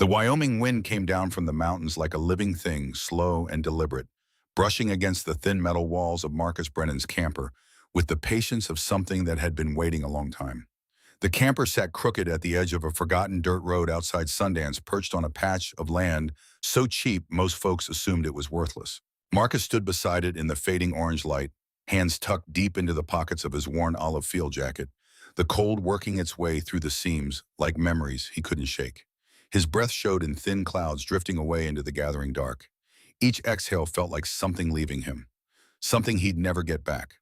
The Wyoming wind came down from the mountains like a living thing, slow and deliberate, brushing against the thin metal walls of Marcus Brennan's camper with the patience of something that had been waiting a long time. The camper sat crooked at the edge of a forgotten dirt road outside Sundance, perched on a patch of land so cheap most folks assumed it was worthless. Marcus stood beside it in the fading orange light, hands tucked deep into the pockets of his worn olive field jacket, the cold working its way through the seams like memories he couldn't shake. His breath showed in thin clouds drifting away into the gathering dark. Each exhale felt like something leaving him, something he'd never get back.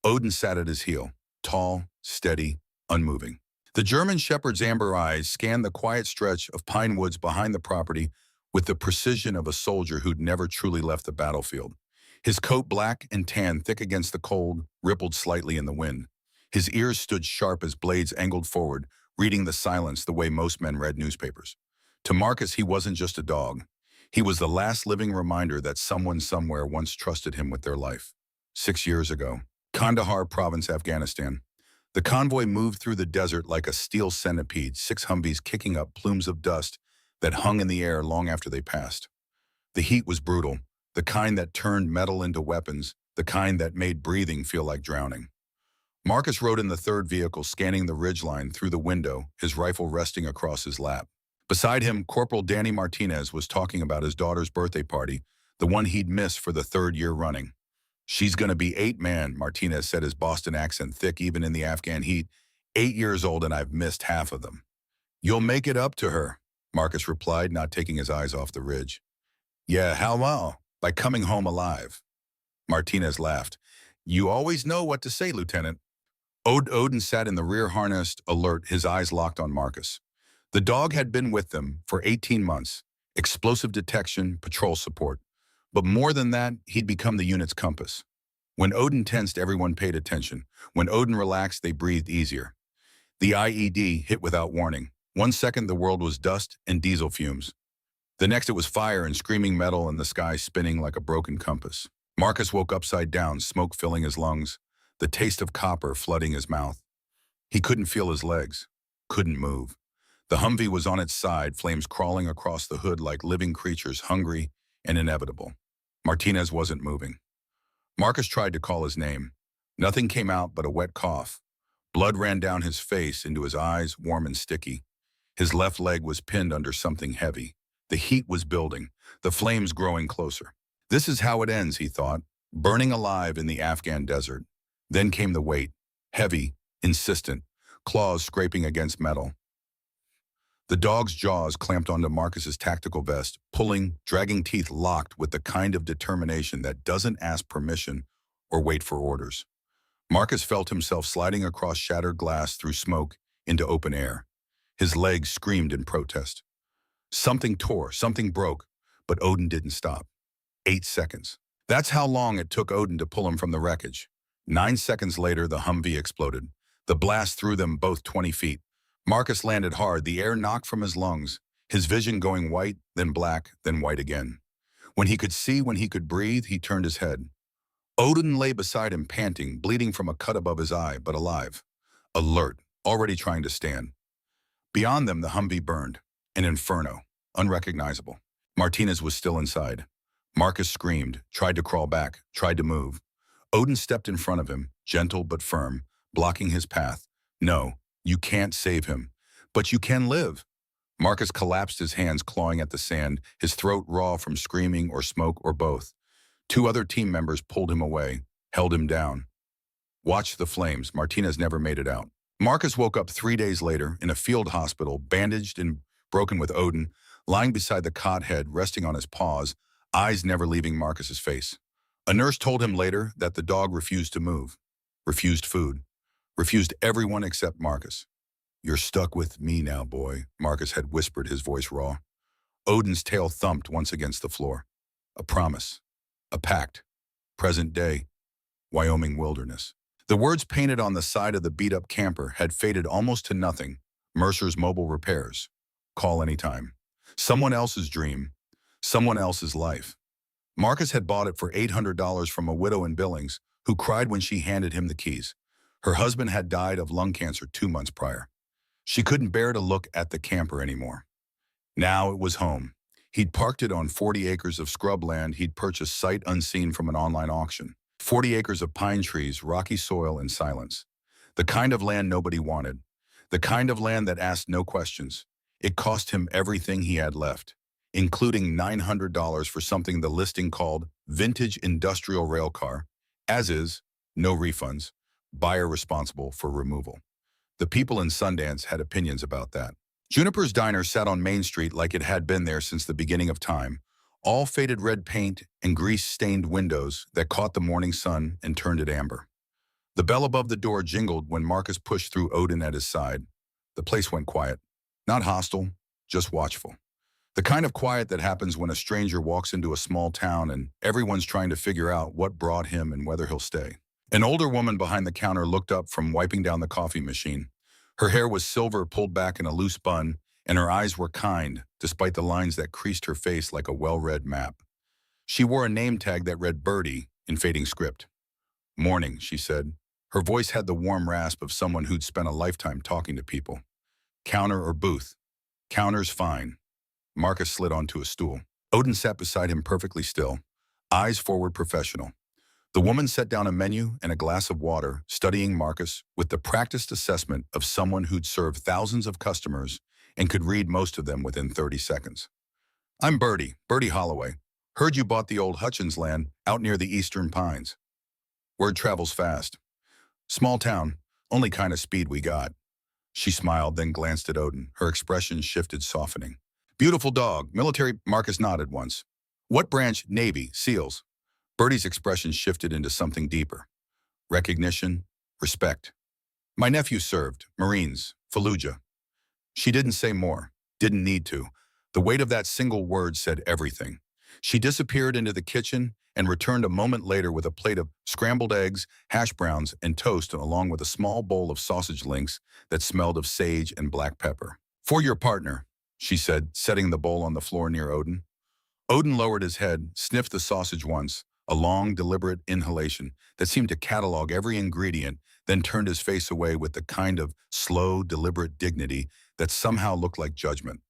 Odin sat at his heel, tall, steady, unmoving. The German shepherd's amber eyes scanned the quiet stretch of pine woods behind the property with the precision of a soldier who'd never truly left the battlefield. His coat, black and tan, thick against the cold, rippled slightly in the wind. His ears stood sharp as blades angled forward, reading the silence the way most men read newspapers. To Marcus, he wasn't just a dog. He was the last living reminder that someone somewhere once trusted him with their life. 6 years ago, Kandahar Province, Afghanistan. The convoy moved through the desert like a steel centipede, 6 Humvees kicking up plumes of dust that hung in the air long after they passed. The heat was brutal, the kind that turned metal into weapons, the kind that made breathing feel like drowning. Marcus rode in the third vehicle, scanning the ridgeline through the window, his rifle resting across his lap. Beside him, Corporal Danny Martinez was talking about his daughter's birthday party, the one he'd missed for the 3rd year running. "She's gonna be 8, man," Martinez said, his Boston accent thick even in the Afghan heat. "8 years old and I've missed half of them." "You'll make it up to her," Marcus replied, not taking his eyes off the ridge. "Yeah, how well? By coming home alive." Martinez laughed. "You always know what to say, Lieutenant." Odin sat in the rear harnessed, alert, his eyes locked on Marcus. The dog had been with them for 18 months, explosive detection, patrol support. But more than that, he'd become the unit's compass. When Odin tensed, everyone paid attention. When Odin relaxed, they breathed easier. The IED hit without warning. 1 second, the world was dust and diesel fumes. The next, it was fire and screaming metal and the sky spinning like a broken compass. Marcus woke upside down, smoke filling his lungs, the taste of copper flooding his mouth. He couldn't feel his legs, couldn't move. The Humvee was on its side, flames crawling across the hood like living creatures, hungry and inevitable. Martinez wasn't moving. Marcus tried to call his name. Nothing came out but a wet cough. Blood ran down his face, into his eyes, warm and sticky. His left leg was pinned under something heavy. The heat was building, the flames growing closer. This is how it ends, he thought, burning alive in the Afghan desert. Then came the weight, heavy, insistent, claws scraping against metal. The dog's jaws clamped onto Marcus's tactical vest, pulling, dragging teeth locked with the kind of determination that doesn't ask permission or wait for orders. Marcus felt himself sliding across shattered glass through smoke into open air. His legs screamed in protest. Something tore, something broke, but Odin didn't stop. 8 seconds. That's how long it took Odin to pull him from the wreckage. 9 seconds later, the Humvee exploded. The blast threw them both 20 feet. Marcus landed hard, the air knocked from his lungs, his vision going white, then black, then white again. When he could see, when he could breathe, he turned his head. Odin lay beside him, panting, bleeding from a cut above his eye, but alive. Alert, already trying to stand. Beyond them, the Humvee burned. An inferno, unrecognizable. Martinez was still inside. Marcus screamed, tried to crawl back, tried to move. Odin stepped in front of him, gentle but firm, blocking his path. "No, you can't save him, but you can live." Marcus collapsed, his hands clawing at the sand, his throat raw from screaming or smoke or both. 2 other team members pulled him away, held him down. Watch the flames. Martinez never made it out. Marcus woke up 3 days later in a field hospital, bandaged and broken, with Odin lying beside the cot, head resting on his paws, eyes never leaving Marcus's face. A nurse told him later that the dog refused to move, refused food, refused everyone except Marcus. "You're stuck with me now, boy," Marcus had whispered, his voice raw. Odin's tail thumped once against the floor. A promise, a pact, present day, Wyoming wilderness. The words painted on the side of the beat-up camper had faded almost to nothing. Mercer's Mobile Repairs. Call anytime. Someone else's dream, someone else's life. Marcus had bought it for $800 from a widow in Billings who cried when she handed him the keys. Her husband had died of lung cancer 2 months prior. She couldn't bear to look at the camper anymore. Now it was home. He'd parked it on 40 acres of scrubland he'd purchased sight unseen from an online auction. 40 acres of pine trees, rocky soil, and silence. The kind of land nobody wanted. The kind of land that asked no questions. It cost him everything he had left, including $900 for something the listing called vintage industrial railcar, as is, no refunds, buyer responsible for removal. The people in Sundance had opinions about that. Juniper's Diner sat on Main Street like it had been there since the beginning of time, all faded red paint and grease-stained windows that caught the morning sun and turned it amber. The bell above the door jingled when Marcus pushed through Odin at his side. The place went quiet. Not hostile, just watchful. The kind of quiet that happens when a stranger walks into a small town and everyone's trying to figure out what brought him and whether he'll stay. An older woman behind the counter looked up from wiping down the coffee machine. Her hair was silver pulled back in a loose bun, and her eyes were kind, despite the lines that creased her face like a well-read map. She wore a name tag that read Birdie in fading script. "Morning," she said. Her voice had the warm rasp of someone who'd spent a lifetime talking to people. "Counter or booth?" "Counter's fine." Marcus slid onto a stool. Odin sat beside him perfectly still, eyes forward professional. The woman set down a menu and a glass of water, studying Marcus with the practiced assessment of someone who'd served thousands of customers and could read most of them within 30 seconds. "I'm Birdie Holloway. Heard you bought the old Hutchins land out near the Eastern Pines." "Word travels fast." "Small town, only kind of speed we got." She smiled, then glanced at Odin. Her expression shifted, softening. "Beautiful dog, military." Marcus nodded once. "What branch?" "Navy, SEALs." Birdie's expression shifted into something deeper. Recognition, respect. "My nephew served, Marines, Fallujah." She didn't say more, didn't need to. The weight of that single word said everything. She disappeared into the kitchen and returned a moment later with a plate of scrambled eggs, hash browns, and toast, along with a small bowl of sausage links that smelled of sage and black pepper. "For your partner," she said, setting the bowl on the floor near Odin. Odin lowered his head, sniffed the sausage once, a long, deliberate inhalation that seemed to catalog every ingredient, then turned his face away with the kind of slow, deliberate dignity that somehow looked like judgment.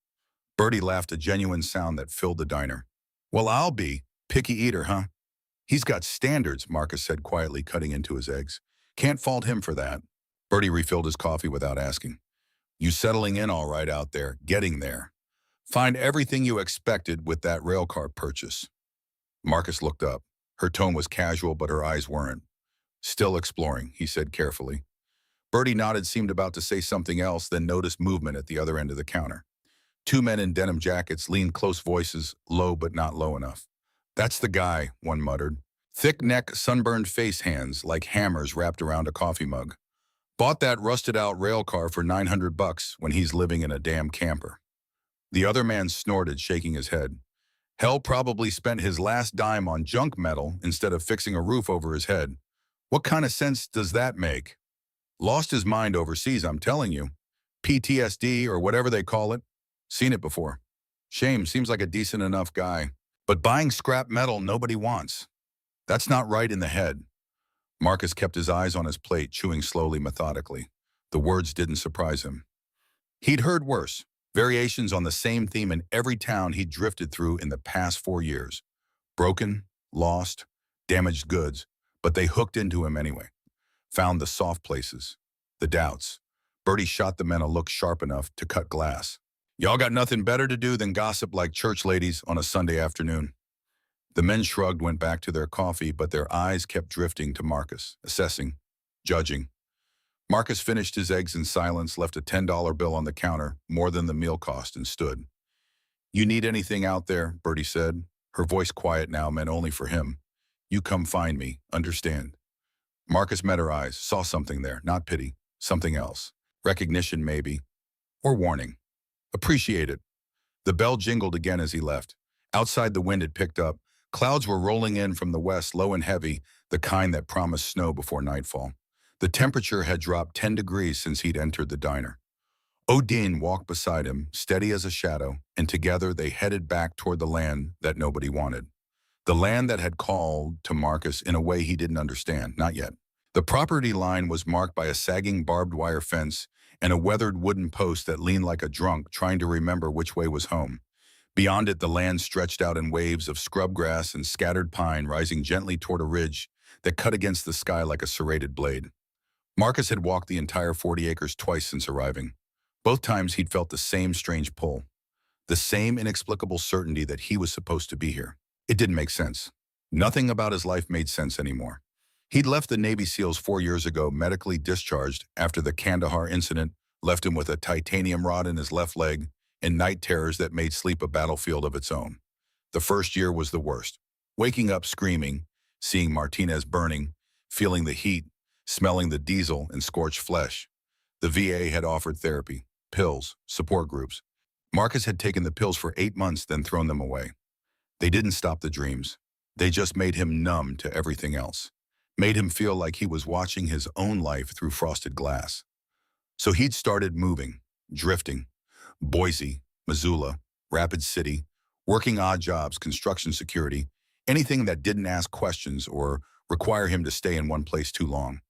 Birdie laughed, a genuine sound that filled the diner. "Well, I'll be. Picky eater, huh?" "He's got standards," Marcus said quietly, cutting into his eggs. "Can't fault him for that." Birdie refilled his coffee without asking. "You settling in all right out there, getting there. Find everything you expected with that railcar purchase." Marcus looked up. Her tone was casual, but her eyes weren't. "Still exploring," he said carefully. Birdie nodded, seemed about to say something else, then noticed movement at the other end of the counter. Two men in denim jackets leaned close, voices low but not low enough. "That's the guy," one muttered. Thick neck, sunburned face, hands like hammers wrapped around a coffee mug. "Bought that rusted-out rail car for $900 when he's living in a damn camper." The other man snorted, shaking his head. "Hell, probably spent his last dime on junk metal instead of fixing a roof over his head. What kind of sense does that make? Lost his mind overseas, I'm telling you. PTSD or whatever they call it. Seen it before. Shame, seems like a decent enough guy. But buying scrap metal nobody wants. That's not right in the head." Marcus kept his eyes on his plate, chewing slowly, methodically. The words didn't surprise him. He'd heard worse. Variations on the same theme in every town he'd drifted through in the past 4 years. Broken, lost, damaged goods, but they hooked into him anyway. Found the soft places, the doubts. Birdie shot the men a look sharp enough to cut glass. "Y'all got nothing better to do than gossip like church ladies on a Sunday afternoon." The men shrugged, went back to their coffee, but their eyes kept drifting to Marcus, assessing, judging. Marcus finished his eggs in silence, left a $10 bill on the counter, more than the meal cost, and stood. "You need anything out there?" Birdie said. Her voice, quiet now, meant only for him. "You come find me, understand?" Marcus met her eyes, saw something there, not pity, something else. Recognition, maybe. Or warning. "Appreciate it." The bell jingled again as he left. Outside, the wind had picked up. Clouds were rolling in from the west, low and heavy, the kind that promised snow before nightfall. The temperature had dropped 10 degrees since he'd entered the diner. Odin walked beside him, steady as a shadow, and together they headed back toward the land that nobody wanted. The land that had called to Marcus in a way he didn't understand, not yet. The property line was marked by a sagging barbed wire fence and a weathered wooden post that leaned like a drunk trying to remember which way was home. Beyond it, the land stretched out in waves of scrub grass and scattered pine rising gently toward a ridge that cut against the sky like a serrated blade. Marcus had walked the entire 40 acres twice since arriving. Both times he'd felt the same strange pull, the same inexplicable certainty that he was supposed to be here. It didn't make sense. Nothing about his life made sense anymore. He'd left the Navy SEALs 4 years ago, medically discharged after the Kandahar incident left him with a titanium rod in his left leg and night terrors that made sleep a battlefield of its own. The first year was the worst. Waking up screaming, seeing Martinez burning, feeling the heat, smelling the diesel and scorched flesh. The VA had offered therapy, pills, support groups. Marcus had taken the pills for 8 months, then thrown them away. They didn't stop the dreams. They just made him numb to everything else, made him feel like he was watching his own life through frosted glass. So he'd started moving, drifting. Boise, Missoula, Rapid City, working odd jobs, construction security, anything that didn't ask questions or require him to stay in one place too long.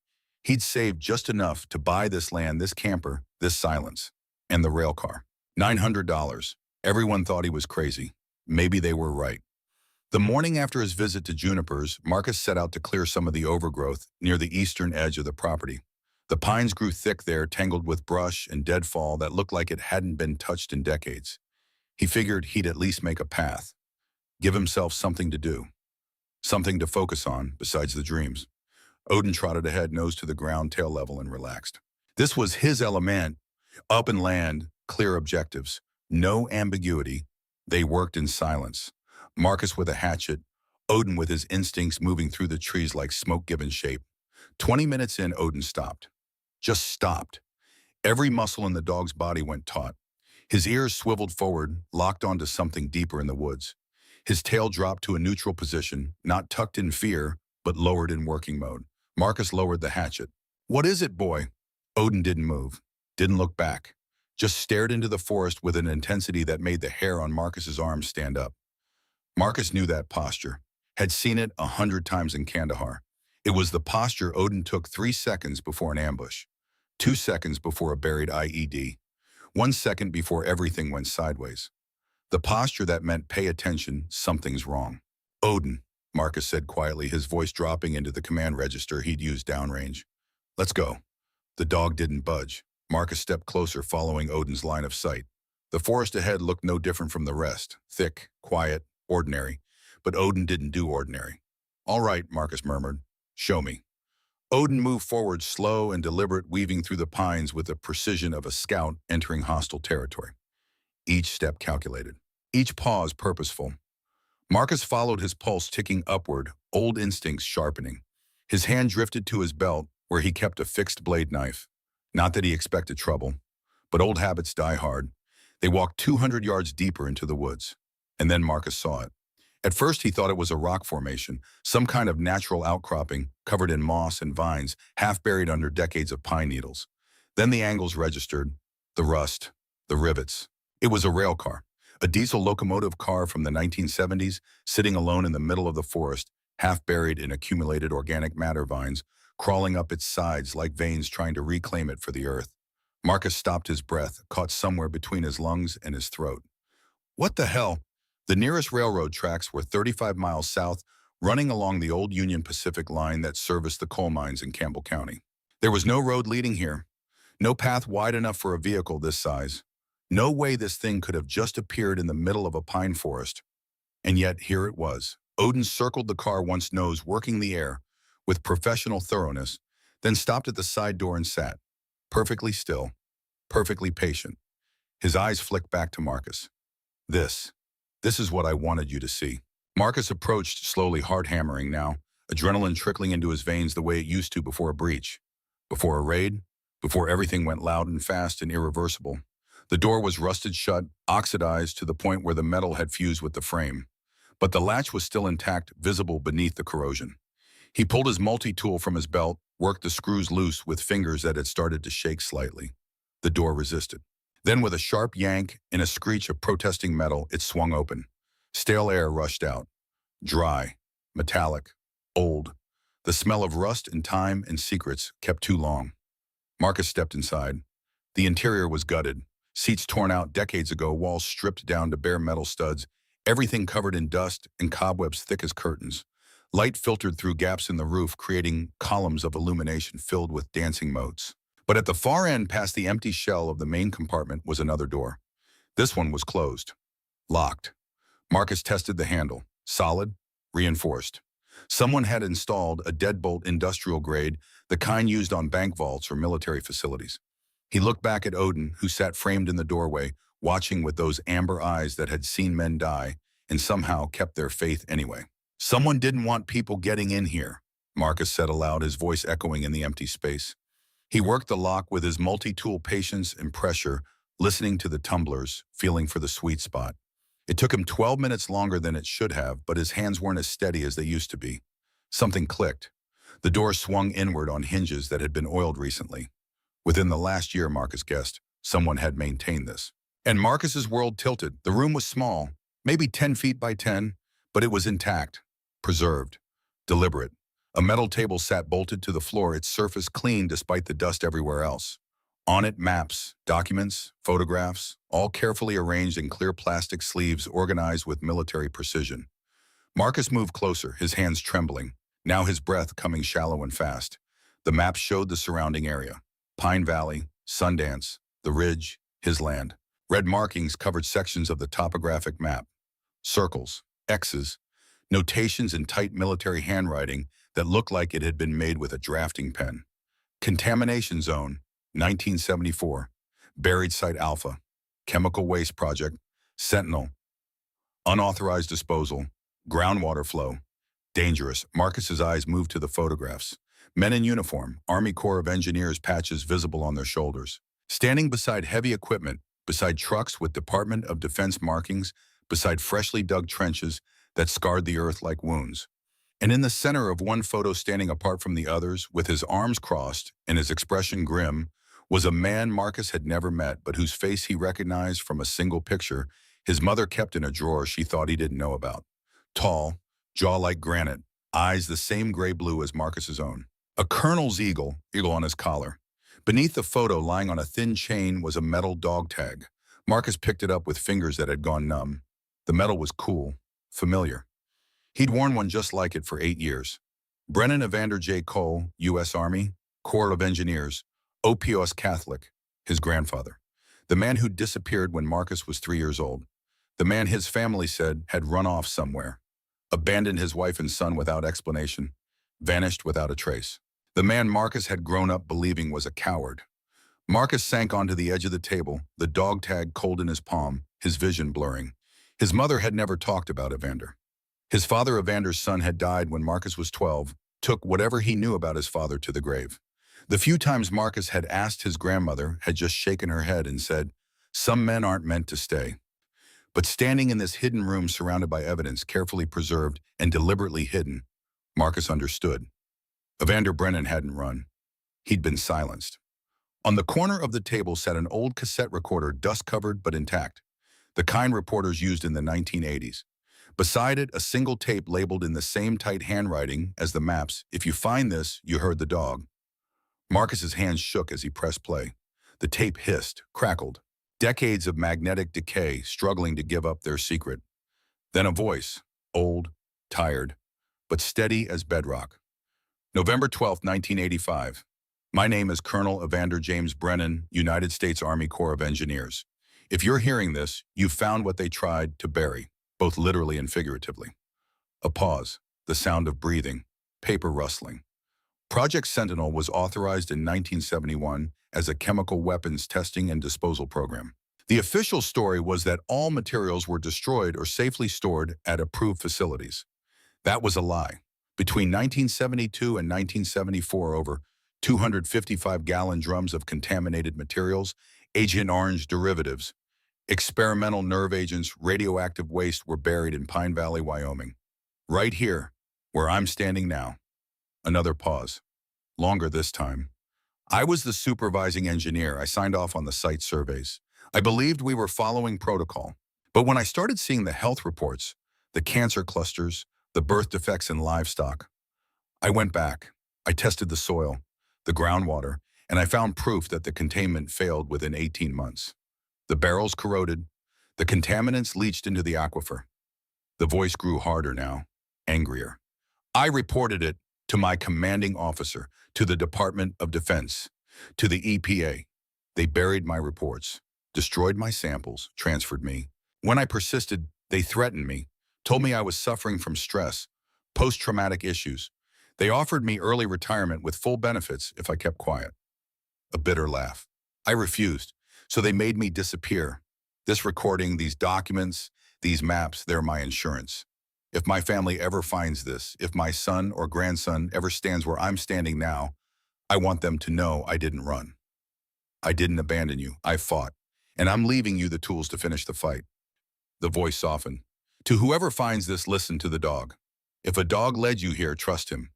He'd saved just enough to buy this land, this camper, this silence, and the rail car. $900. Everyone thought he was crazy. Maybe they were right. The morning after his visit to Junipers, Marcus set out to clear some of the overgrowth near the eastern edge of the property. The pines grew thick there, tangled with brush and deadfall that looked like it hadn't been touched in decades. He figured he'd at least make a path, give himself something to do, something to focus on besides the dreams. Odin trotted ahead, nose to the ground, tail level, and relaxed. This was his element, up and land, clear objectives, no ambiguity. They worked in silence. Marcus with a hatchet, Odin with his instincts moving through the trees like smoke given shape. 20 minutes in, Odin stopped. Just stopped. Every muscle in the dog's body went taut. His ears swiveled forward, locked onto something deeper in the woods. His tail dropped to a neutral position, not tucked in fear, but lowered in working mode. Marcus lowered the hatchet. "What is it, boy?" Odin didn't move, didn't look back, just stared into the forest with an intensity that made the hair on Marcus's arms stand up. Marcus knew that posture, had seen it 100 times in Kandahar. It was the posture Odin took 3 seconds before an ambush, 2 seconds before a buried IED, 1 second before everything went sideways. The posture that meant pay attention, something's wrong. "Odin," Marcus said quietly, his voice dropping into the command register he'd used downrange. "Let's go." The dog didn't budge. Marcus stepped closer, following Odin's line of sight. The forest ahead looked no different from the rest, thick, quiet, ordinary. But Odin didn't do ordinary. "All right," Marcus murmured. "Show me." Odin moved forward, slow and deliberate, weaving through the pines with the precision of a scout entering hostile territory. Each step calculated, each pause purposeful. Marcus followed, his pulse ticking upward, old instincts sharpening. His hand drifted to his belt, where he kept a fixed blade knife. Not that he expected trouble, but old habits die hard. They walked 200 yards deeper into the woods. And then Marcus saw it. At first, he thought it was a rock formation, some kind of natural outcropping, covered in moss and vines, half buried under decades of pine needles. Then the angles registered, the rust, the rivets. It was a rail car, a diesel locomotive car from the 1970s, sitting alone in the middle of the forest, half buried in accumulated organic matter vines, crawling up its sides like veins trying to reclaim it for the earth. Marcus stopped, his breath caught somewhere between his lungs and his throat. What the hell? The nearest railroad tracks were 35 miles south, running along the old Union Pacific line that serviced the coal mines in Campbell County. There was no road leading here, no path wide enough for a vehicle this size. No way this thing could have just appeared in the middle of a pine forest. And yet, here it was. Odin circled the car once, nose working the air with professional thoroughness, then stopped at the side door and sat, perfectly still, perfectly patient. His eyes flicked back to Marcus. This is what I wanted you to see." Marcus approached, slowly, hard hammering now, adrenaline trickling into his veins the way it used to before a breach, before a raid, before everything went loud and fast and irreversible. The door was rusted shut, oxidized to the point where the metal had fused with the frame. But the latch was still intact, visible beneath the corrosion. He pulled his multi-tool from his belt, worked the screws loose with fingers that had started to shake slightly. The door resisted. Then with a sharp yank and a screech of protesting metal, it swung open. Stale air rushed out. Dry, metallic, old. The smell of rust and time and secrets kept too long. Marcus stepped inside. The interior was gutted, seats torn out decades ago, walls stripped down to bare metal studs, everything covered in dust and cobwebs thick as curtains. Light filtered through gaps in the roof, creating columns of illumination filled with dancing motes. But at the far end, past the empty shell of the main compartment, was another door. This one was closed, locked. Marcus tested the handle. Solid, reinforced. Someone had installed a deadbolt industrial grade, the kind used on bank vaults or military facilities. He looked back at Odin, who sat framed in the doorway, watching with those amber eyes that had seen men die and somehow kept their faith anyway. Someone didn't want people getting in here, Marcus said aloud, his voice echoing in the empty space. He worked the lock with his multi-tool patience and pressure, listening to the tumblers, feeling for the sweet spot. It took him 12 minutes longer than it should have, but his hands weren't as steady as they used to be. Something clicked. The door swung inward on hinges that had been oiled recently. Within the last year, Marcus guessed, someone had maintained this. And Marcus's world tilted. The room was small, maybe 10 feet by 10, but it was intact, preserved, deliberate. A metal table sat bolted to the floor, its surface clean despite the dust everywhere else. On it, maps, documents, photographs, all carefully arranged in clear plastic sleeves organized with military precision. Marcus moved closer, his hands trembling, now his breath coming shallow and fast. The map showed the surrounding area. Pine Valley, Sundance, the Ridge, his land. Red markings covered sections of the topographic map. Circles, X's, notations in tight military handwriting that looked like it had been made with a drafting pen. Contamination Zone, 1974. Buried Site Alpha. Chemical Waste Project. Sentinel. Unauthorized disposal. Groundwater flow. Dangerous. Marcus's eyes moved to the photographs. Men in uniform, Army Corps of Engineers patches visible on their shoulders. Standing beside heavy equipment, beside trucks with Department of Defense markings, beside freshly dug trenches that scarred the earth like wounds. And in the center of one photo, standing apart from the others, with his arms crossed and his expression grim, was a man Marcus had never met, but whose face he recognized from a single picture his mother kept in a drawer she thought he didn't know about. Tall, jaw like granite, eyes the same gray-blue as Marcus's own. A colonel's eagle on his collar. Beneath the photo, lying on a thin chain, was a metal dog tag. Marcus picked it up with fingers that had gone numb. The metal was cool, familiar. He'd worn one just like it for 8 years. Brennan Evander J. Cole, U.S. Army, Corps of Engineers, OPOS Catholic, his grandfather. The man who'd disappeared when Marcus was 3 years old. The man his family said had run off somewhere. Abandoned his wife and son without explanation. Vanished without a trace. The man Marcus had grown up believing was a coward. Marcus sank onto the edge of the table, the dog tag cold in his palm, his vision blurring. His mother had never talked about Evander. His father, Evander's son, had died when Marcus was 12, took whatever he knew about his father to the grave. The few times Marcus had asked his grandmother had just shaken her head and said, "Some men aren't meant to stay." But standing in this hidden room surrounded by evidence carefully preserved and deliberately hidden, Marcus understood. Evander Brennan hadn't run. He'd been silenced. On the corner of the table sat an old cassette recorder, dust-covered but intact, the kind reporters used in the 1980s. Beside it, a single tape labeled in the same tight handwriting as the maps, "If you find this, you heard the dog." Marcus's hands shook as he pressed play. The tape hissed, crackled. Decades of magnetic decay struggling to give up their secret. Then a voice, old, tired, but steady as bedrock. November 12, 1985. My name is Colonel Evander James Brennan, United States Army Corps of Engineers. If you're hearing this, you've found what they tried to bury, both literally and figuratively. A pause, the sound of breathing, paper rustling. Project Sentinel was authorized in 1971 as a chemical weapons testing and disposal program. The official story was that all materials were destroyed or safely stored at approved facilities. That was a lie. Between 1972 and 1974, over 255-gallon drums of contaminated materials, Agent Orange derivatives, experimental nerve agents, radioactive waste were buried in Pine Valley, Wyoming. Right here, where I'm standing now. Another pause. Longer this time. I was the supervising engineer. I signed off on the site surveys. I believed we were following protocol. But when I started seeing the health reports, the cancer clusters, the birth defects in livestock, I went back. I tested the soil, the groundwater, and I found proof that the containment failed within 18 months. The barrels corroded, the contaminants leached into the aquifer. The voice grew harder now, angrier. I reported it to my commanding officer, to the Department of Defense, to the EPA. They buried my reports, destroyed my samples, transferred me. When I persisted, they threatened me, told me I was suffering from stress, post-traumatic issues. They offered me early retirement with full benefits if I kept quiet. A bitter laugh. I refused, so they made me disappear. This recording, these documents, these maps, they're my insurance. If my family ever finds this, if my son or grandson ever stands where I'm standing now, I want them to know I didn't run. I didn't abandon you. I fought. And I'm leaving you the tools to finish the fight. The voice softened. To whoever finds this, listen to the dog. If a dog led you here, trust him.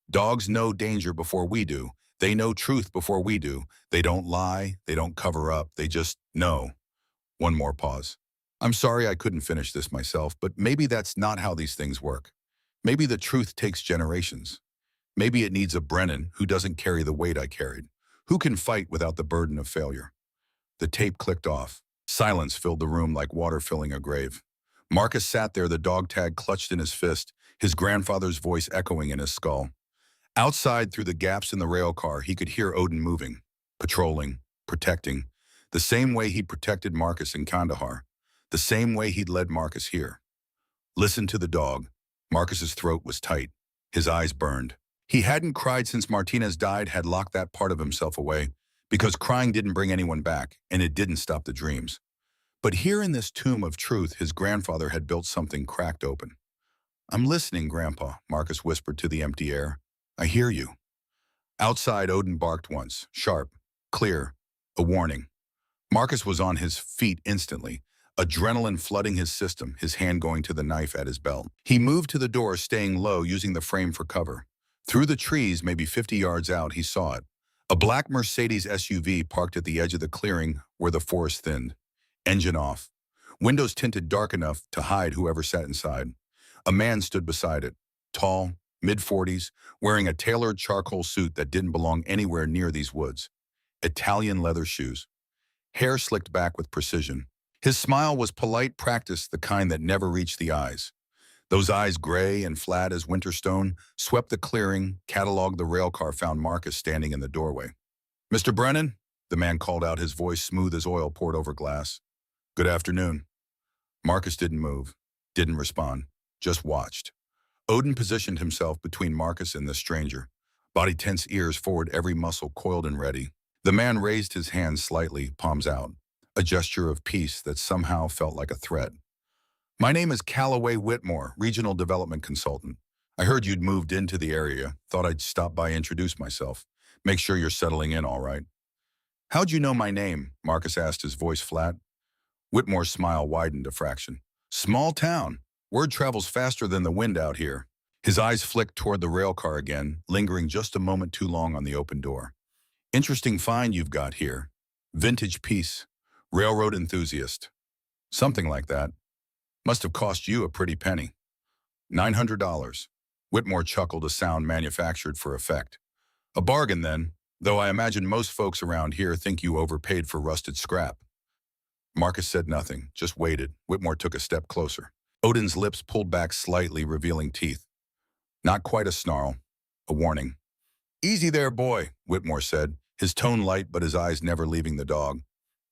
Dogs know danger before we do. They know truth before we do. They don't lie. They don't cover up. They just know. One more pause. I'm sorry I couldn't finish this myself, but maybe that's not how these things work. Maybe the truth takes generations. Maybe it needs a Brennan who doesn't carry the weight I carried, who can fight without the burden of failure. The tape clicked off. Silence filled the room like water filling a grave. Marcus sat there, the dog tag clutched in his fist, his grandfather's voice echoing in his skull. Outside, through the gaps in the rail car, he could hear Odin moving, patrolling, protecting, the same way he protected Marcus in Kandahar, the same way he'd led Marcus here. Listen to the dog. Marcus's throat was tight. His eyes burned. He hadn't cried since Martinez died, had locked that part of himself away, because crying didn't bring anyone back, and it didn't stop the dreams. But here in this tomb of truth, his grandfather had built something cracked open. I'm listening, Grandpa, Marcus whispered to the empty air. I hear you. Outside, Odin barked once, sharp, clear, a warning. Marcus was on his feet instantly, adrenaline flooding his system, his hand going to the knife at his belt. He moved to the door, staying low, using the frame for cover. Through the trees, maybe 50 yards out, he saw it. A black Mercedes SUV parked at the edge of the clearing where the forest thinned. Engine off. Windows tinted dark enough to hide whoever sat inside. A man stood beside it, tall, mid-40s, wearing a tailored charcoal suit that didn't belong anywhere near these woods. Italian leather shoes. Hair slicked back with precision. His smile was polite practice, the kind that never reached the eyes. Those eyes, gray and flat as winter stone, swept the clearing, cataloged the railcar, found Marcus standing in the doorway. Mr. Brennan, the man called out, his voice smooth as oil poured over glass. Good afternoon. Marcus didn't move, didn't respond, just watched. Odin positioned himself between Marcus and the stranger. Body tense, ears forward, every muscle coiled and ready. The man raised his hands slightly, palms out, a gesture of peace that somehow felt like a threat. My name is Callaway Whitmore, Regional Development Consultant. I heard you'd moved into the area. Thought I'd stop by, introduce myself. Make sure you're settling in all right. How'd you know my name? Marcus asked, his voice flat. Whitmore's smile widened a fraction. Small town. Word travels faster than the wind out here. His eyes flicked toward the rail car again, lingering just a moment too long on the open door. Interesting find you've got here. Vintage piece. Railroad enthusiast. Something like that. Must have cost you a pretty penny. $900. Whitmore chuckled, a sound manufactured for effect. A bargain then, though I imagine most folks around here think you overpaid for rusted scrap. Marcus said nothing, just waited. Whitmore took a step closer. Odin's lips pulled back slightly, revealing teeth. Not quite a snarl, a warning. Easy there, boy, Whitmore said, his tone light but his eyes never leaving the dog.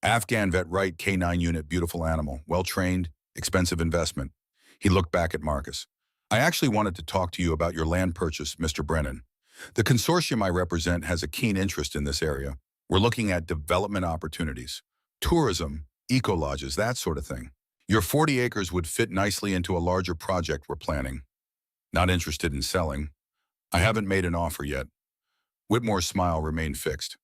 Afghan vet right, K9 unit, beautiful animal, well-trained, expensive investment. He looked back at Marcus. I actually wanted to talk to you about your land purchase, Mr. Brennan. The consortium I represent has a keen interest in this area. We're looking at development opportunities, tourism, eco-lodges, that sort of thing. Your 40 acres would fit nicely into a larger project we're planning. Not interested in selling. I haven't made an offer yet. Whitmore's smile remained fixed.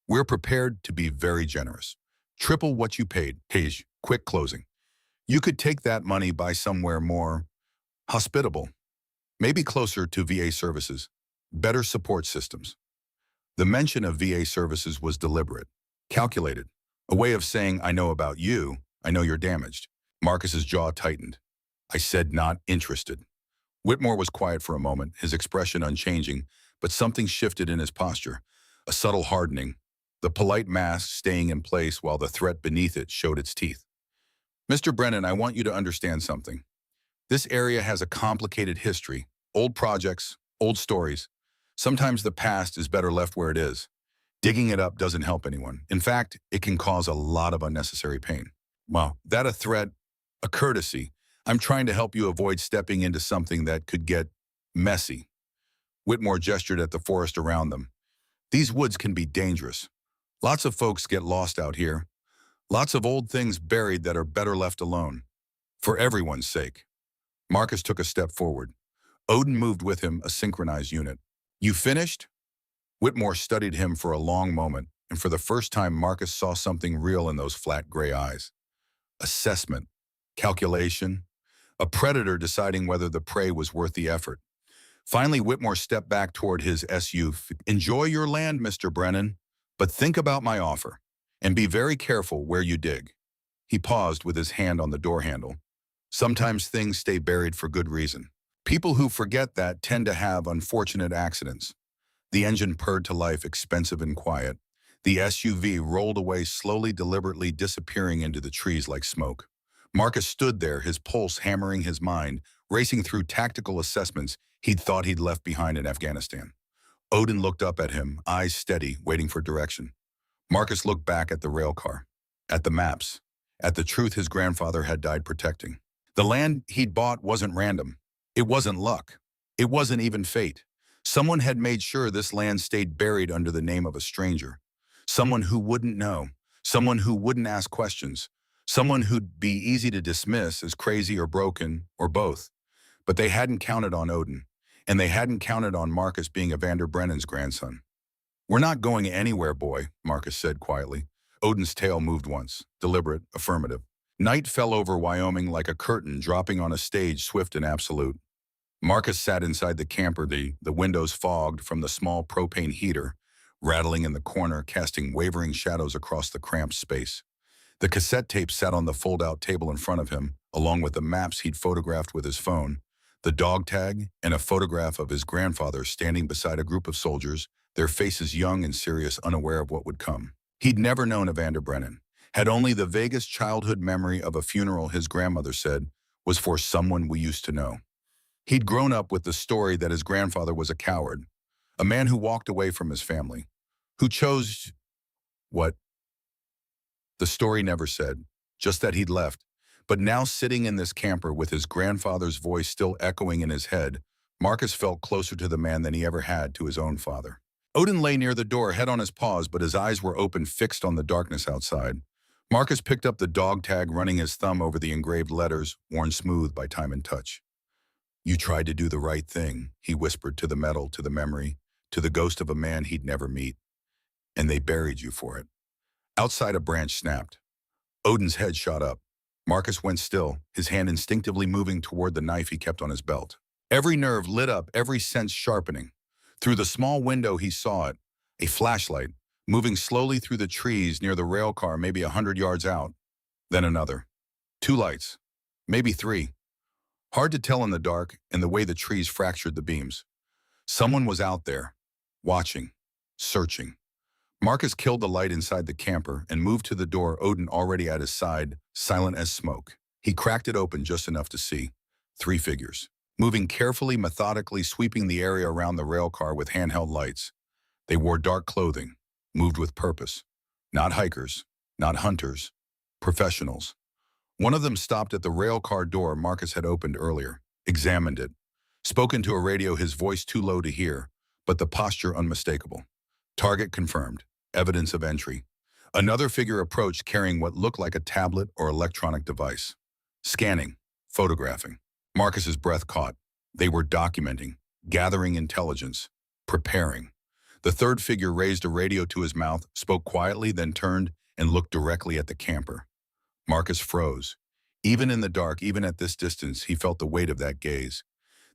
We're prepared to be very generous. Triple what you paid. Page, quick closing. You could take that money, buy somewhere more hospitable, maybe closer to VA services, better support systems. The mention of VA services was deliberate, calculated, a way of saying, I know about you, I know you're damaged. Marcus's jaw tightened. I said not interested. Whitmore was quiet for a moment, his expression unchanging, but something shifted in his posture, a subtle hardening, the polite mask staying in place while the threat beneath it showed its teeth. Mr. Brennan, I want you to understand something. This area has a complicated history, old projects, old stories. Sometimes the past is better left where it is. Digging it up doesn't help anyone. In fact, it can cause a lot of unnecessary pain. Wow, that a threat, a courtesy. I'm trying to help you avoid stepping into something that could get messy. Whitmore gestured at the forest around them. These woods can be dangerous. Lots of folks get lost out here. Lots of old things buried that are better left alone. For everyone's sake. Marcus took a step forward. Odin moved with him, a synchronized unit. You finished? Whitmore studied him for a long moment, and for the first time Marcus saw something real in those flat gray eyes. Assessment. Calculation. A predator deciding whether the prey was worth the effort. Finally, Whitmore stepped back toward his SUV. Enjoy your land, Mr. Brennan, but think about my offer, and be very careful where you dig. He paused with his hand on the door handle. Sometimes things stay buried for good reason. People who forget that tend to have unfortunate accidents. The engine purred to life, expensive and quiet. The SUV rolled away slowly, deliberately disappearing into the trees like smoke. Marcus stood there, his pulse hammering his mind, racing through tactical assessments he'd thought he'd left behind in Afghanistan. Odin looked up at him, eyes steady, waiting for direction. Marcus looked back at the rail car, at the maps, at the truth his grandfather had died protecting. The land he'd bought wasn't random. It wasn't luck. It wasn't even fate. Someone had made sure this land stayed buried under the name of a stranger. Someone who wouldn't know. Someone who wouldn't ask questions. Someone who'd be easy to dismiss as crazy or broken, or both. But they hadn't counted on Odin, and they hadn't counted on Marcus being Evander Brennan's grandson. We're not going anywhere, boy, Marcus said quietly. Odin's tail moved once, deliberate, affirmative. Night fell over Wyoming like a curtain dropping on a stage swift and absolute. Marcus sat inside the camper, the windows fogged from the small propane heater, rattling in the corner, casting wavering shadows across the cramped space. The cassette tape sat on the fold-out table in front of him, along with the maps he'd photographed with his phone, the dog tag, and a photograph of his grandfather standing beside a group of soldiers, their faces young and serious, unaware of what would come. He'd never known Evander Brennan, had only the vaguest childhood memory of a funeral his grandmother said was for someone we used to know. He'd grown up with the story that his grandfather was a coward, a man who walked away from his family, who chose what? The story never said, just that he'd left. But now sitting in this camper with his grandfather's voice still echoing in his head, Marcus felt closer to the man than he ever had to his own father. Odin lay near the door, head on his paws, but his eyes were open, fixed on the darkness outside. Marcus picked up the dog tag, running his thumb over the engraved letters, worn smooth by time and touch. You tried to do the right thing, he whispered to the metal, to the memory, to the ghost of a man he'd never meet. And they buried you for it. Outside, a branch snapped. Odin's head shot up. Marcus went still, his hand instinctively moving toward the knife he kept on his belt. Every nerve lit up, every sense sharpening. Through the small window he saw it, a flashlight, moving slowly through the trees near the rail car, maybe 100 yards out. Then another. 2 lights, maybe 3. Hard to tell in the dark and the way the trees fractured the beams. Someone was out there, watching, searching. Marcus killed the light inside the camper and moved to the door, Odin already at his side, silent as smoke. He cracked it open just enough to see 3 figures, moving carefully, methodically, sweeping the area around the rail car with handheld lights. They wore dark clothing, moved with purpose. Not hikers, not hunters, professionals. One of them stopped at the rail car door Marcus had opened earlier, examined it, spoken to a radio, his voice too low to hear, but the posture unmistakable. Target confirmed. Evidence of entry. Another figure approached carrying what looked like a tablet or electronic device. Scanning, photographing. Marcus's breath caught. They were documenting, gathering intelligence, preparing. The third figure raised a radio to his mouth, spoke quietly, then turned and looked directly at the camper. Marcus froze. Even in the dark, even at this distance, he felt the weight of that gaze.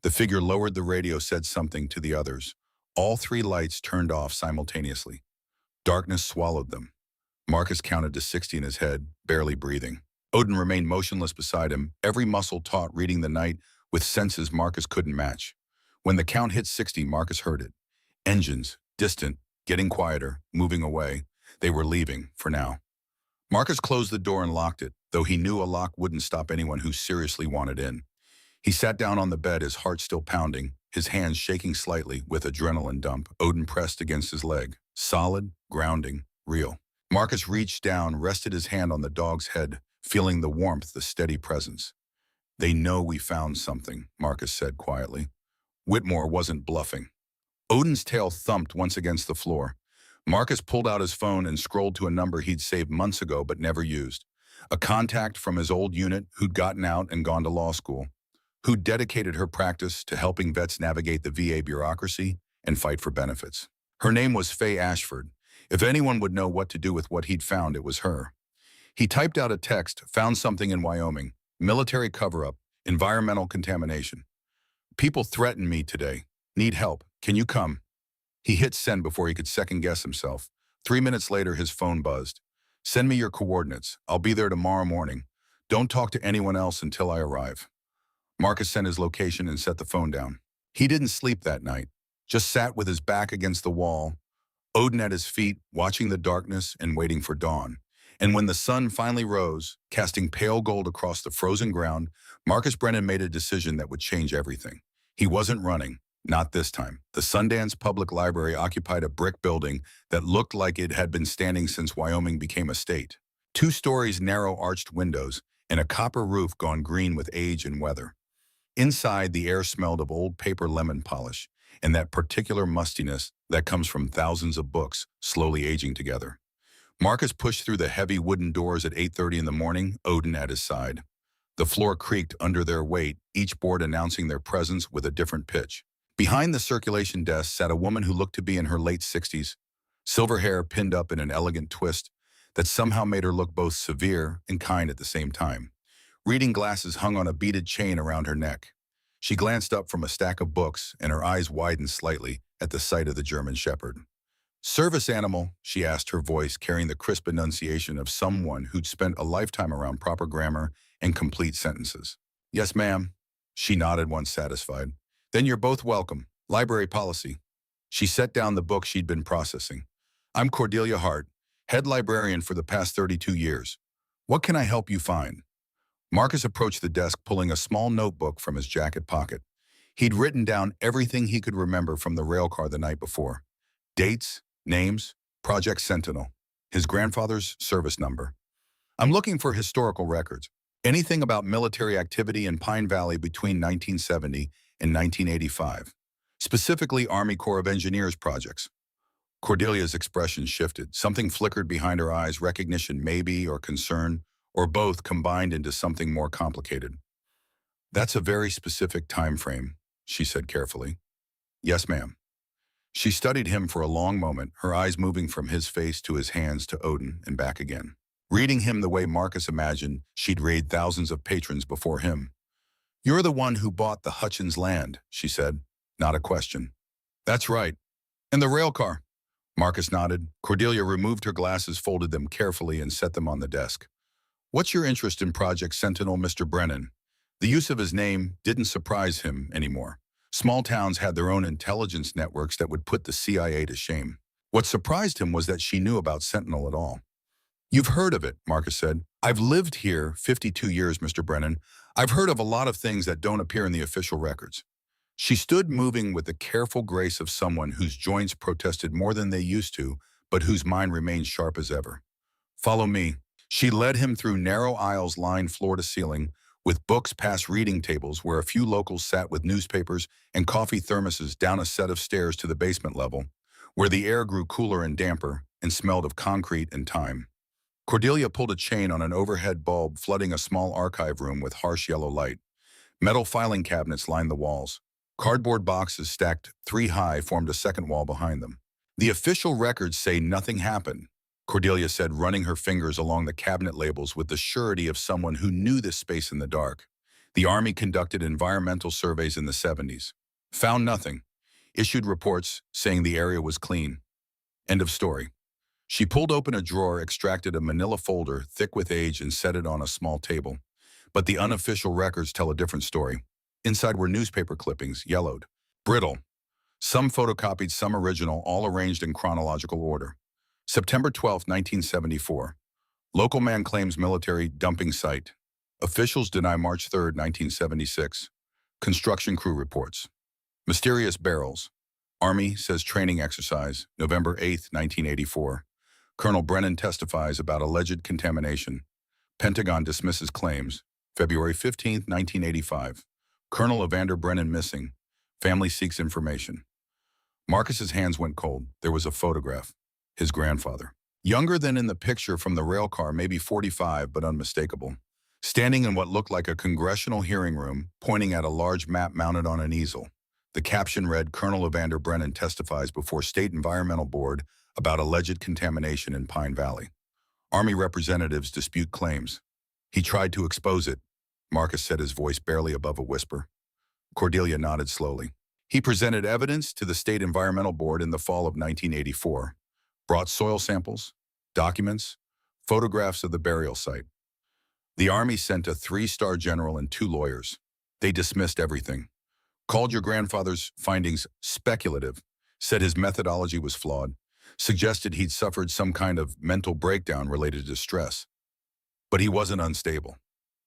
The figure lowered the radio, said something to the others. All 3 lights turned off simultaneously. Darkness swallowed them. Marcus counted to 60 in his head, barely breathing. Odin remained motionless beside him, every muscle taut, reading the night with senses Marcus couldn't match. When the count hit 60, Marcus heard it. Engines, distant, getting quieter, moving away. They were leaving, for now. Marcus closed the door and locked it, though he knew a lock wouldn't stop anyone who seriously wanted in. He sat down on the bed, his heart still pounding, his hands shaking slightly with adrenaline dump. Odin pressed against his leg. Solid, grounding, real. Marcus reached down, rested his hand on the dog's head, feeling the warmth, the steady presence. "They know we found something," Marcus said quietly. Whitmore wasn't bluffing. Odin's tail thumped once against the floor. Marcus pulled out his phone and scrolled to a number he'd saved months ago but never used. A contact from his old unit who'd gotten out and gone to law school, who dedicated her practice to helping vets navigate the VA bureaucracy and fight for benefits. Her name was Faye Ashford. If anyone would know what to do with what he'd found, it was her. He typed out a text, "Found something in Wyoming. Military cover-up. Environmental contamination. People threaten me today. Need help. Can you come?" He hit send before he could second-guess himself. 3 minutes later, his phone buzzed. "Send me your coordinates. I'll be there tomorrow morning. Don't talk to anyone else until I arrive." Marcus sent his location and set the phone down. He didn't sleep that night, just sat with his back against the wall, Odin at his feet, watching the darkness and waiting for dawn. And when the sun finally rose, casting pale gold across the frozen ground, Marcus Brennan made a decision that would change everything. He wasn't running, not this time. The Sundance Public Library occupied a brick building that looked like it had been standing since Wyoming became a state. 2 stories, narrow arched windows, and a copper roof gone green with age and weather. Inside, the air smelled of old paper lemon polish and that particular mustiness that comes from thousands of books slowly aging together. Marcus pushed through the heavy wooden doors at 8:30 in the morning, Odin at his side. The floor creaked under their weight, each board announcing their presence with a different pitch. Behind the circulation desk sat a woman who looked to be in her late 60s, silver hair pinned up in an elegant twist that somehow made her look both severe and kind at the same time. Reading glasses hung on a beaded chain around her neck. She glanced up from a stack of books, and her eyes widened slightly at the sight of the German Shepherd. "Service animal?" she asked, her voice carrying the crisp enunciation of someone who'd spent a lifetime around proper grammar and complete sentences. "Yes, ma'am." She nodded once satisfied. "Then you're both welcome. Library policy." She set down the book she'd been processing. "I'm Cordelia Hart, head librarian for the past 32 years. What can I help you find?" Marcus approached the desk, pulling a small notebook from his jacket pocket. He'd written down everything he could remember from the railcar the night before. Dates, names, Project Sentinel, his grandfather's service number. "I'm looking for historical records. Anything about military activity in Pine Valley between 1970 and 1985. Specifically Army Corps of Engineers projects." Cordelia's expression shifted. Something flickered behind her eyes, recognition maybe, or concern, or both combined into something more complicated. "That's a very specific time frame," she said carefully. "Yes, ma'am." She studied him for a long moment, her eyes moving from his face to his hands to Odin and back again. Reading him the way Marcus imagined she'd raid thousands of patrons before him. "You're the one who bought the Hutchins land," she said, not a question. "That's right. And the railcar?" Marcus nodded. Cordelia removed her glasses, folded them carefully, and set them on the desk. "What's your interest in Project Sentinel, Mr. Brennan?" The use of his name didn't surprise him anymore. Small towns had their own intelligence networks that would put the CIA to shame. What surprised him was that she knew about Sentinel at all. "You've heard of it," Marcus said. "I've lived here 52 years, Mr. Brennan. I've heard of a lot of things that don't appear in the official records." She stood moving with the careful grace of someone whose joints protested more than they used to, but whose mind remained sharp as ever. "Follow me." She led him through narrow aisles lined floor to ceiling, with books past reading tables where a few locals sat with newspapers and coffee thermoses, down a set of stairs to the basement level, where the air grew cooler and damper and smelled of concrete and time. Cordelia pulled a chain on an overhead bulb, flooding a small archive room with harsh yellow light. Metal filing cabinets lined the walls. Cardboard boxes stacked 3 high formed a second wall behind them. "The official records say nothing happened," Cordelia said, running her fingers along the cabinet labels with the surety of someone who knew this space in the dark. "The Army conducted environmental surveys in the 70s. Found nothing. Issued reports saying the area was clean. End of story." She pulled open a drawer, extracted a manila folder thick with age, and set it on a small table. But the unofficial records tell a different story. Inside were newspaper clippings, yellowed, brittle. Some photocopied, some original, all arranged in chronological order. September 12, 1974. Local man claims military dumping site. Officials deny March 3, 1976. Construction crew reports. Mysterious barrels. Army says training exercise, November 8, 1984. Colonel Brennan testifies about alleged contamination. Pentagon dismisses claims, February 15, 1985. Colonel Evander Brennan missing. Family seeks information. Marcus's hands went cold. There was a photograph. His grandfather. Younger than in the picture from the rail car, maybe 45, but unmistakable. Standing in what looked like a congressional hearing room, pointing at a large map mounted on an easel. The caption read, Colonel Evander Brennan testifies before State Environmental Board about alleged contamination in Pine Valley. Army representatives dispute claims. He tried to expose it. Marcus said, his voice barely above a whisper. Cordelia nodded slowly. He presented evidence to the State Environmental Board in the fall of 1984. Brought soil samples, documents, photographs of the burial site. The Army sent a 3-star general and 2 lawyers. They dismissed everything. Called your grandfather's findings speculative, said his methodology was flawed, suggested he'd suffered some kind of mental breakdown related to stress. But he wasn't unstable.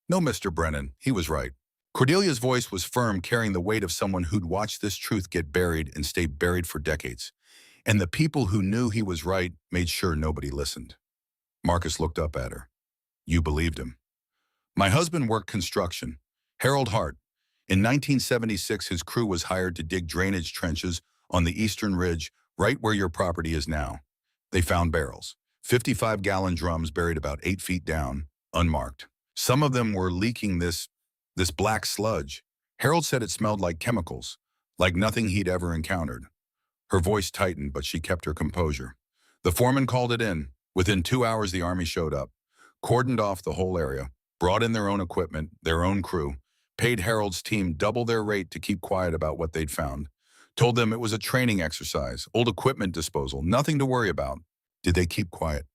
No, Mr. Brennan, he was right. Cordelia's voice was firm, carrying the weight of someone who'd watched this truth get buried and stay buried for decades. And the people who knew he was right made sure nobody listened. Marcus looked up at her. You believed him. My husband worked construction. Harold Hart. In 1976, his crew was hired to dig drainage trenches on the eastern ridge, right where your property is now. They found barrels, 55-gallon drums buried about 8 feet down, unmarked. Some of them were leaking this black sludge. Harold said it smelled like chemicals, like nothing he'd ever encountered. Her voice tightened, but she kept her composure. The foreman called it in. Within 2 hours, the Army showed up, cordoned off the whole area, brought in their own equipment, their own crew, paid Harold's team double their rate to keep quiet about what they'd found, told them it was a training exercise, old equipment disposal, nothing to worry about. Did they keep quiet?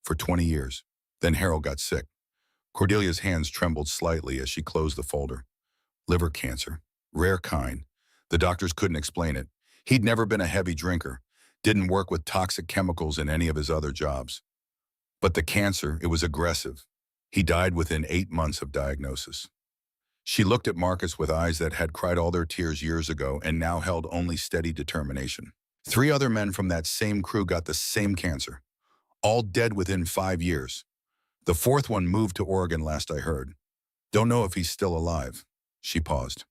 For 20 years. Then Harold got sick. Cordelia's hands trembled slightly as she closed the folder. Liver cancer. Rare kind. The doctors couldn't explain it. He'd never been a heavy drinker. Didn't work with toxic chemicals in any of his other jobs. But the cancer, it was aggressive. He died within 8 months of diagnosis. She looked at Marcus with eyes that had cried all their tears years ago and now held only steady determination. 3 other men from that same crew got the same cancer. All dead within 5 years. The 4th one moved to Oregon last I heard. Don't know if he's still alive. She paused.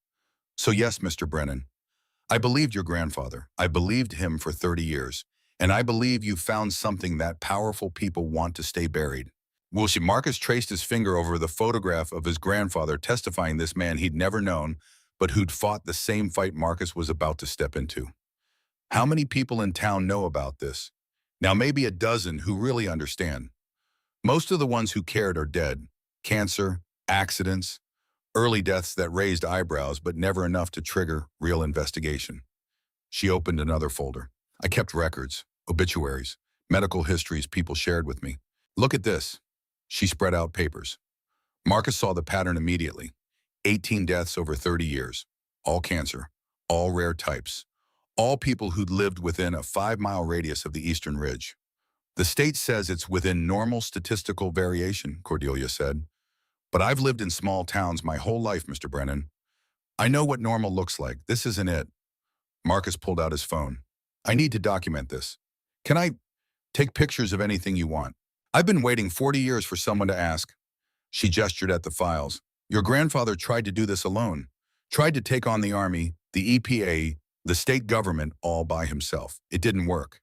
So yes, Mr. Brennan, I believed your grandfather. I believed him for 30 years. And I believe you found something that powerful people want to stay buried. Marcus traced his finger over the photograph of his grandfather, testifying this man he'd never known, but who'd fought the same fight Marcus was about to step into. How many people in town know about this? Now maybe a dozen who really understand. Most of the ones who cared are dead. Cancer, accidents, early deaths that raised eyebrows, but never enough to trigger real investigation. She opened another folder. I kept records, obituaries, medical histories people shared with me. Look at this. She spread out papers. Marcus saw the pattern immediately. 18 deaths over 30 years. All cancer. All rare types. All people who'd lived within a 5-mile radius of the Eastern Ridge. The state says it's within normal statistical variation, Cordelia said. But I've lived in small towns my whole life, Mr. Brennan. I know what normal looks like. This isn't it. Marcus pulled out his phone. I need to document this. Can I take pictures of anything you want? I've been waiting 40 years for someone to ask. She gestured at the files. Your grandfather tried to do this alone. Tried to take on the Army, the EPA, the state government all by himself. It didn't work.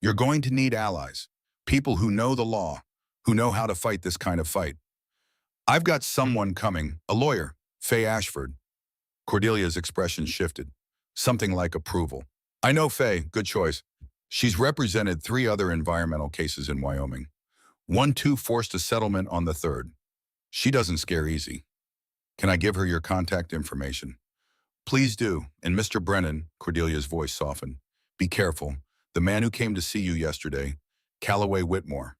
You're going to need allies. People who know the law, who know how to fight this kind of fight. I've got someone coming, a lawyer, Faye Ashford. Cordelia's expression shifted. Something like approval. I know Faye, good choice. She's represented 3 other environmental cases in Wyoming. 1-2 forced a settlement on the 3rd. She doesn't scare easy. Can I give her your contact information? Please do. And Mr. Brennan, Cordelia's voice softened. Be careful. The man who came to see you yesterday, Callaway Whitmore.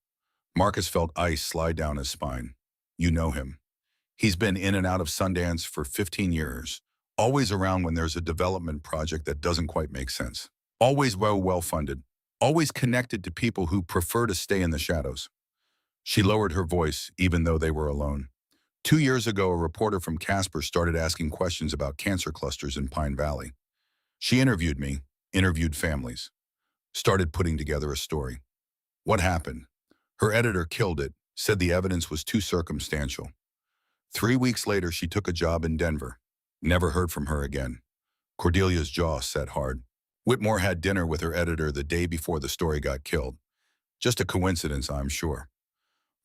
Marcus felt ice slide down his spine. You know him. He's been in and out of Sundance for 15 years. Always around when there's a development project that doesn't quite make sense. Always well-funded. always connected to people who prefer to stay in the shadows. She lowered her voice, even though they were alone. 2 years ago, a reporter from Casper started asking questions about cancer clusters in Pine Valley. She interviewed me, interviewed families, started putting together a story. What happened? Her editor killed it, said the evidence was too circumstantial. 3 weeks later, she took a job in Denver. Never heard from her again. Cordelia's jaw set hard. Whitmore had dinner with her editor the day before the story got killed. Just a coincidence, I'm sure.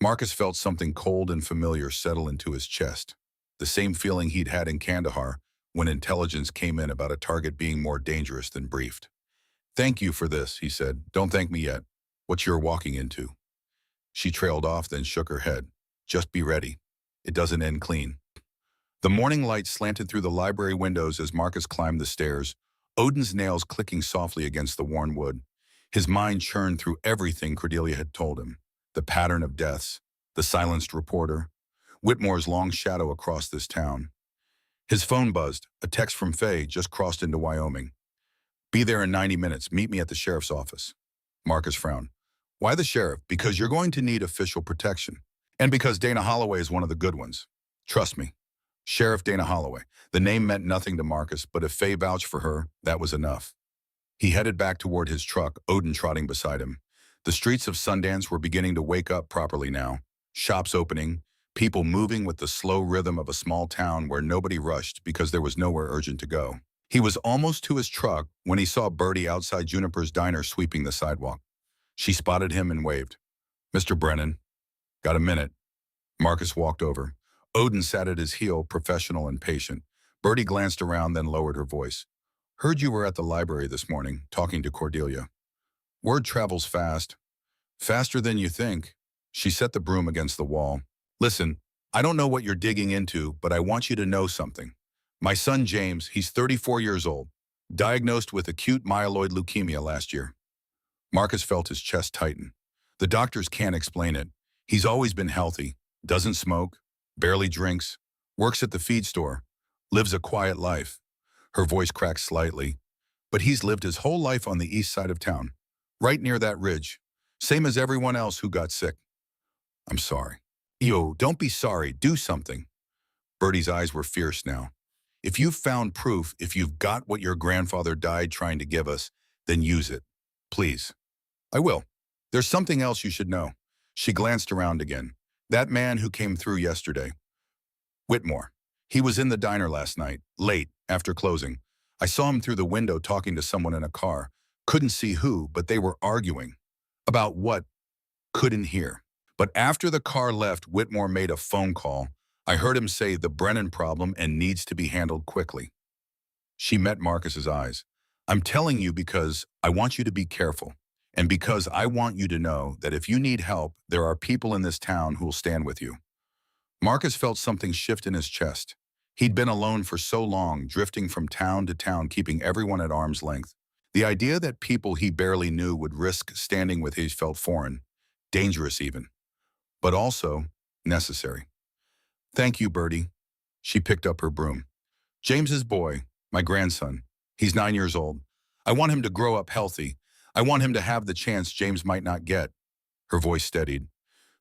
Marcus felt something cold and familiar settle into his chest. The same feeling he'd had in Kandahar when intelligence came in about a target being more dangerous than briefed. "Thank you for this," he said. "Don't thank me yet. What you're walking into." She trailed off, then shook her head. "Just be ready. It doesn't end clean." The morning light slanted through the library windows as Marcus climbed the stairs, Odin's nails clicking softly against the worn wood. His mind churned through everything Cordelia had told him. The pattern of deaths, the silenced reporter, Whitmore's long shadow across this town. His phone buzzed. A text from Faye just crossed into Wyoming. "Be there in 90 minutes. Meet me at the sheriff's office." Marcus frowned. "Why the sheriff?" "Because you're going to need official protection. And because Dana Holloway is one of the good ones. Trust me." Sheriff Dana Holloway. The name meant nothing to Marcus, but if Faye vouched for her, that was enough. He headed back toward his truck, Odin trotting beside him. The streets of Sundance were beginning to wake up properly now. Shops opening, people moving with the slow rhythm of a small town where nobody rushed because there was nowhere urgent to go. He was almost to his truck when he saw Bertie outside Juniper's diner sweeping the sidewalk. She spotted him and waved. "Mr. Brennan." "Got a minute?" Marcus walked over. Odin sat at his heel, professional and patient. Bertie glanced around, then lowered her voice. "Heard you were at the library this morning, talking to Cordelia. Word travels fast. Faster than you think." She set the broom against the wall. "Listen, I don't know what you're digging into, but I want you to know something. My son James, he's 34 years old, diagnosed with acute myeloid leukemia last year." Marcus felt his chest tighten. "The doctors can't explain it. He's always been healthy, doesn't smoke, barely drinks, works at the feed store, lives a quiet life." Her voice cracked slightly. "But he's lived his whole life on the east side of town, right near that ridge, same as everyone else who got sick." "I'm sorry." "Yo, don't be sorry. Do something." Bertie's eyes were fierce now. "If you've found proof, if you've got what your grandfather died trying to give us, then use it. Please." "I will. There's something else you should know." She glanced around again. "That man who came through yesterday. Whitmore. He was in the diner last night, late, after closing. I saw him through the window talking to someone in a car. Couldn't see who, but they were arguing. About what? Couldn't hear. But after the car left, Whitmore made a phone call. I heard him say the Brennan problem and needs to be handled quickly." She met Marcus's eyes. "I'm telling you because I want you to be careful. And because I want you to know that if you need help, there are people in this town who will stand with you." Marcus felt something shift in his chest. He'd been alone for so long, drifting from town to town, keeping everyone at arm's length. The idea that people he barely knew would risk standing with him felt foreign, dangerous even, but also necessary. "Thank you, Bertie." She picked up her broom. "James's boy, my grandson. He's 9 years old. I want him to grow up healthy. I want him to have the chance James might not get." Her voice steadied.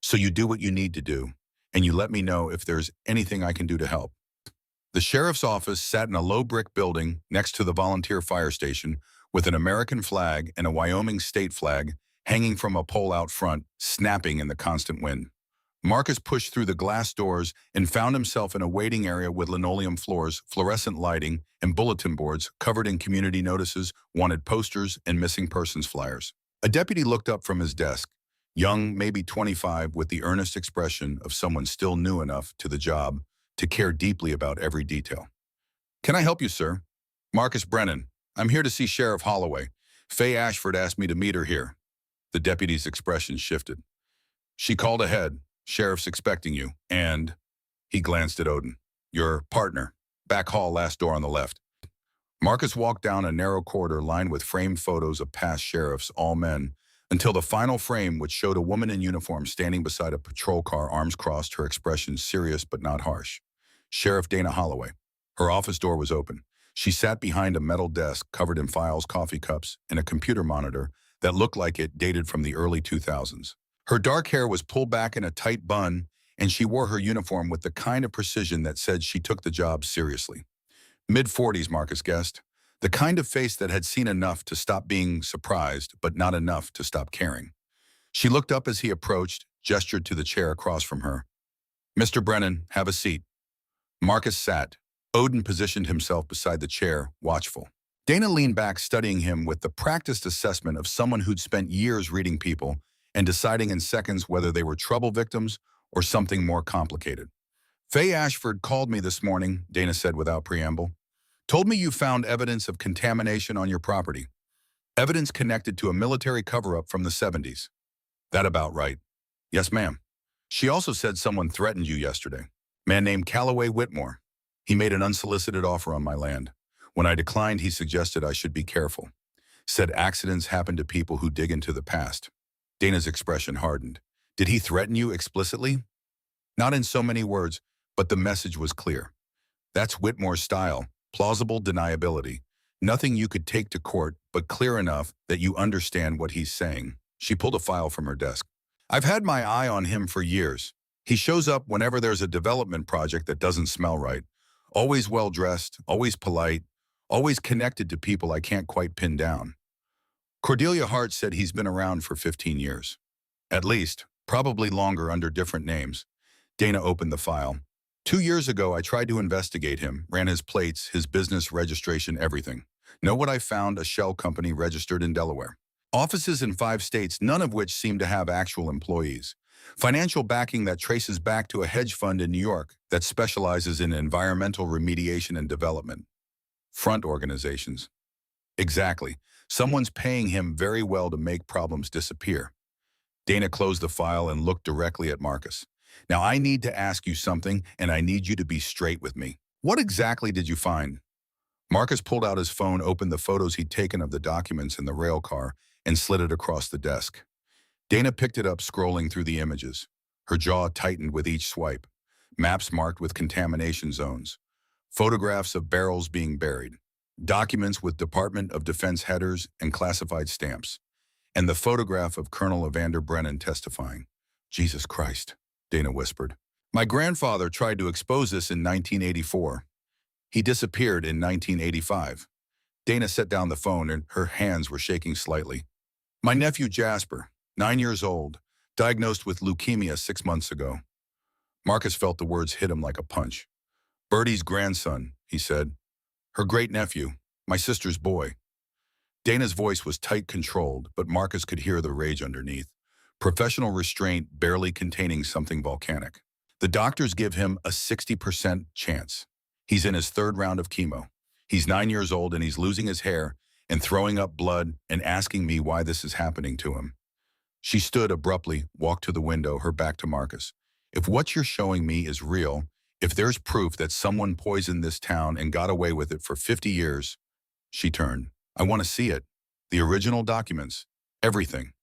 "So you do what you need to do, and you let me know if there's anything I can do to help." The sheriff's office sat in a low brick building next to the volunteer fire station with an American flag and a Wyoming state flag hanging from a pole out front, snapping in the constant wind. Marcus pushed through the glass doors and found himself in a waiting area with linoleum floors, fluorescent lighting, and bulletin boards covered in community notices, wanted posters, and missing persons flyers. A deputy looked up from his desk, young, maybe 25, with the earnest expression of someone still new enough to the job to care deeply about every detail. "Can I help you, sir?" "Marcus Brennan. I'm here to see Sheriff Holloway. Faye Ashford asked me to meet her here." The deputy's expression shifted. "She called ahead. Sheriff's expecting you. And," he glanced at Odin, "your partner. Back hall, last door on the left." Marcus walked down a narrow corridor lined with framed photos of past sheriffs, all men, until the final frame, which showed a woman in uniform standing beside a patrol car, arms crossed, her expression serious but not harsh. Sheriff Dana Holloway. Her office door was open. She sat behind a metal desk covered in files, coffee cups, and a computer monitor that looked like it dated from the early 2000s. Her dark hair was pulled back in a tight bun, and she wore her uniform with the kind of precision that said she took the job seriously. Mid-40s, Marcus guessed. The kind of face that had seen enough to stop being surprised, but not enough to stop caring. She looked up as he approached, gestured to the chair across from her. "Mr. Brennan, have a seat." Marcus sat. Odin positioned himself beside the chair, watchful. Dana leaned back, studying him with the practiced assessment of someone who'd spent years reading people and deciding in seconds whether they were trouble victims or something more complicated. "Faye Ashford called me this morning," Dana said without preamble. "Told me you found evidence of contamination on your property. Evidence connected to a military cover-up from the 70s. That about right?" "Yes, ma'am." "She also said someone threatened you yesterday. Man named Callaway Whitmore. He made an unsolicited offer on my land. When I declined, he suggested I should be careful. Said accidents happen to people who dig into the past." Dana's expression hardened. "Did he threaten you explicitly?" "Not in so many words, but the message was clear. That's Whitmore's style, plausible deniability. Nothing you could take to court, but clear enough that you understand what he's saying." She pulled a file from her desk. "I've had my eye on him for years. He shows up whenever there's a development project that doesn't smell right. Always well-dressed, always polite, always connected to people I can't quite pin down. Cordelia Hart said he's been around for 15 years. At least, probably longer under different names." Dana opened the file. "2 years ago, I tried to investigate him, ran his plates, his business registration, everything. Know what I found? A shell company registered in Delaware. Offices in 5 states, none of which seem to have actual employees. Financial backing that traces back to a hedge fund in New York that specializes in environmental remediation and development. Front organizations. Exactly. Someone's paying him very well to make problems disappear." Dana closed the file and looked directly at Marcus. "Now I need to ask you something, and I need you to be straight with me. What exactly did you find?" Marcus pulled out his phone, opened the photos he'd taken of the documents in the rail car, and slid it across the desk. Dana picked it up, scrolling through the images. Her jaw tightened with each swipe. Maps marked with contamination zones. Photographs of barrels being buried. Documents with Department of Defense headers and classified stamps. And the photograph of Colonel Evander Brennan testifying. "Jesus Christ," Dana whispered. "My grandfather tried to expose this in 1984. He disappeared in 1985. Dana set down the phone and her hands were shaking slightly. "My nephew Jasper, 9 years old, diagnosed with leukemia 6 months ago." Marcus felt the words hit him like a punch. "Bertie's grandson," he said. "Her great-nephew, my sister's boy." Dana's voice was tight, controlled, but Marcus could hear the rage underneath. Professional restraint barely containing something volcanic. "The doctors give him a 60% chance. He's in his 3rd round of chemo. He's 9 years old and he's losing his hair and throwing up blood and asking me why this is happening to him." She stood abruptly, walked to the window, her back to Marcus. "If what you're showing me is real, if there's proof that someone poisoned this town and got away with it for 50 years, she turned. "I want to see it. The original documents. Everything.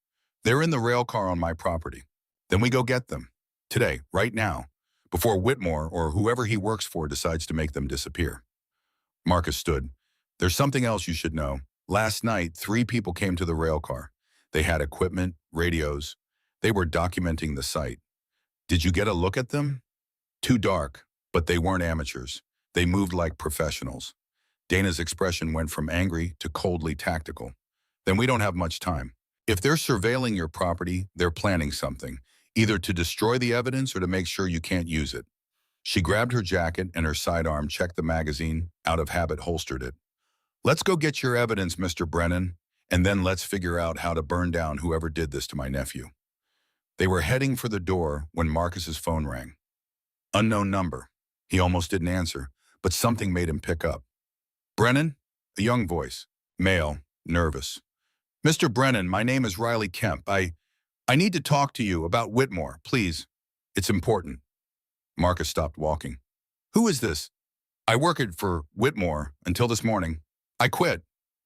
They're in the rail car on my property. Then we go get them. Today, right now, before Whitmore or whoever he works for decides to make them disappear." Marcus stood. "There's something else you should know. Last night, 3 people came to the rail car. They had equipment, radios. They were documenting the site. Did you get a look at them? Too dark, but they weren't amateurs. They moved like professionals." Dana's expression went from angry to coldly tactical. "Then we don't have much time. If they're surveilling your property, they're planning something, either to destroy the evidence or to make sure you can't use it." She grabbed her jacket and her sidearm, checked the magazine, out of habit holstered it. "Let's go get your evidence, Mr. Brennan, and then let's figure out how to burn down whoever did this to my nephew." They were heading for the door when Marcus's phone rang. Unknown number. He almost didn't answer, but something made him pick up. "Brennan?" A young voice. Male, nervous. "Mr. Brennan, my name is Riley Kemp. I need to talk to you about Whitmore, please. It's important." Marcus stopped walking. "Who is this?" "I worked for Whitmore until this morning. I quit,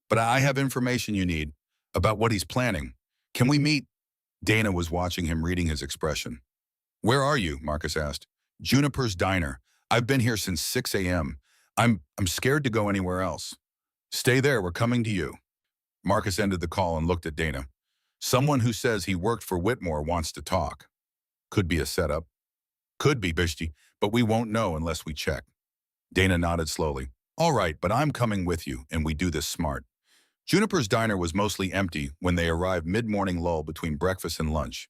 but I have information you need about what he's planning. Can we meet?" Dana was watching him, reading his expression. "Where are you?" Marcus asked. "Juniper's Diner. I've been here since 6 a.m. I'm scared to go anywhere else." "Stay there, we're coming to you." Marcus ended the call and looked at Dana. Someone who says he worked for Whitmore wants to talk. Could be a setup. Could be, Bishti, but we won't know unless we check. Dana nodded slowly. All right, but I'm coming with you, and we do this smart. Juniper's diner was mostly empty when they arrived mid-morning lull between breakfast and lunch.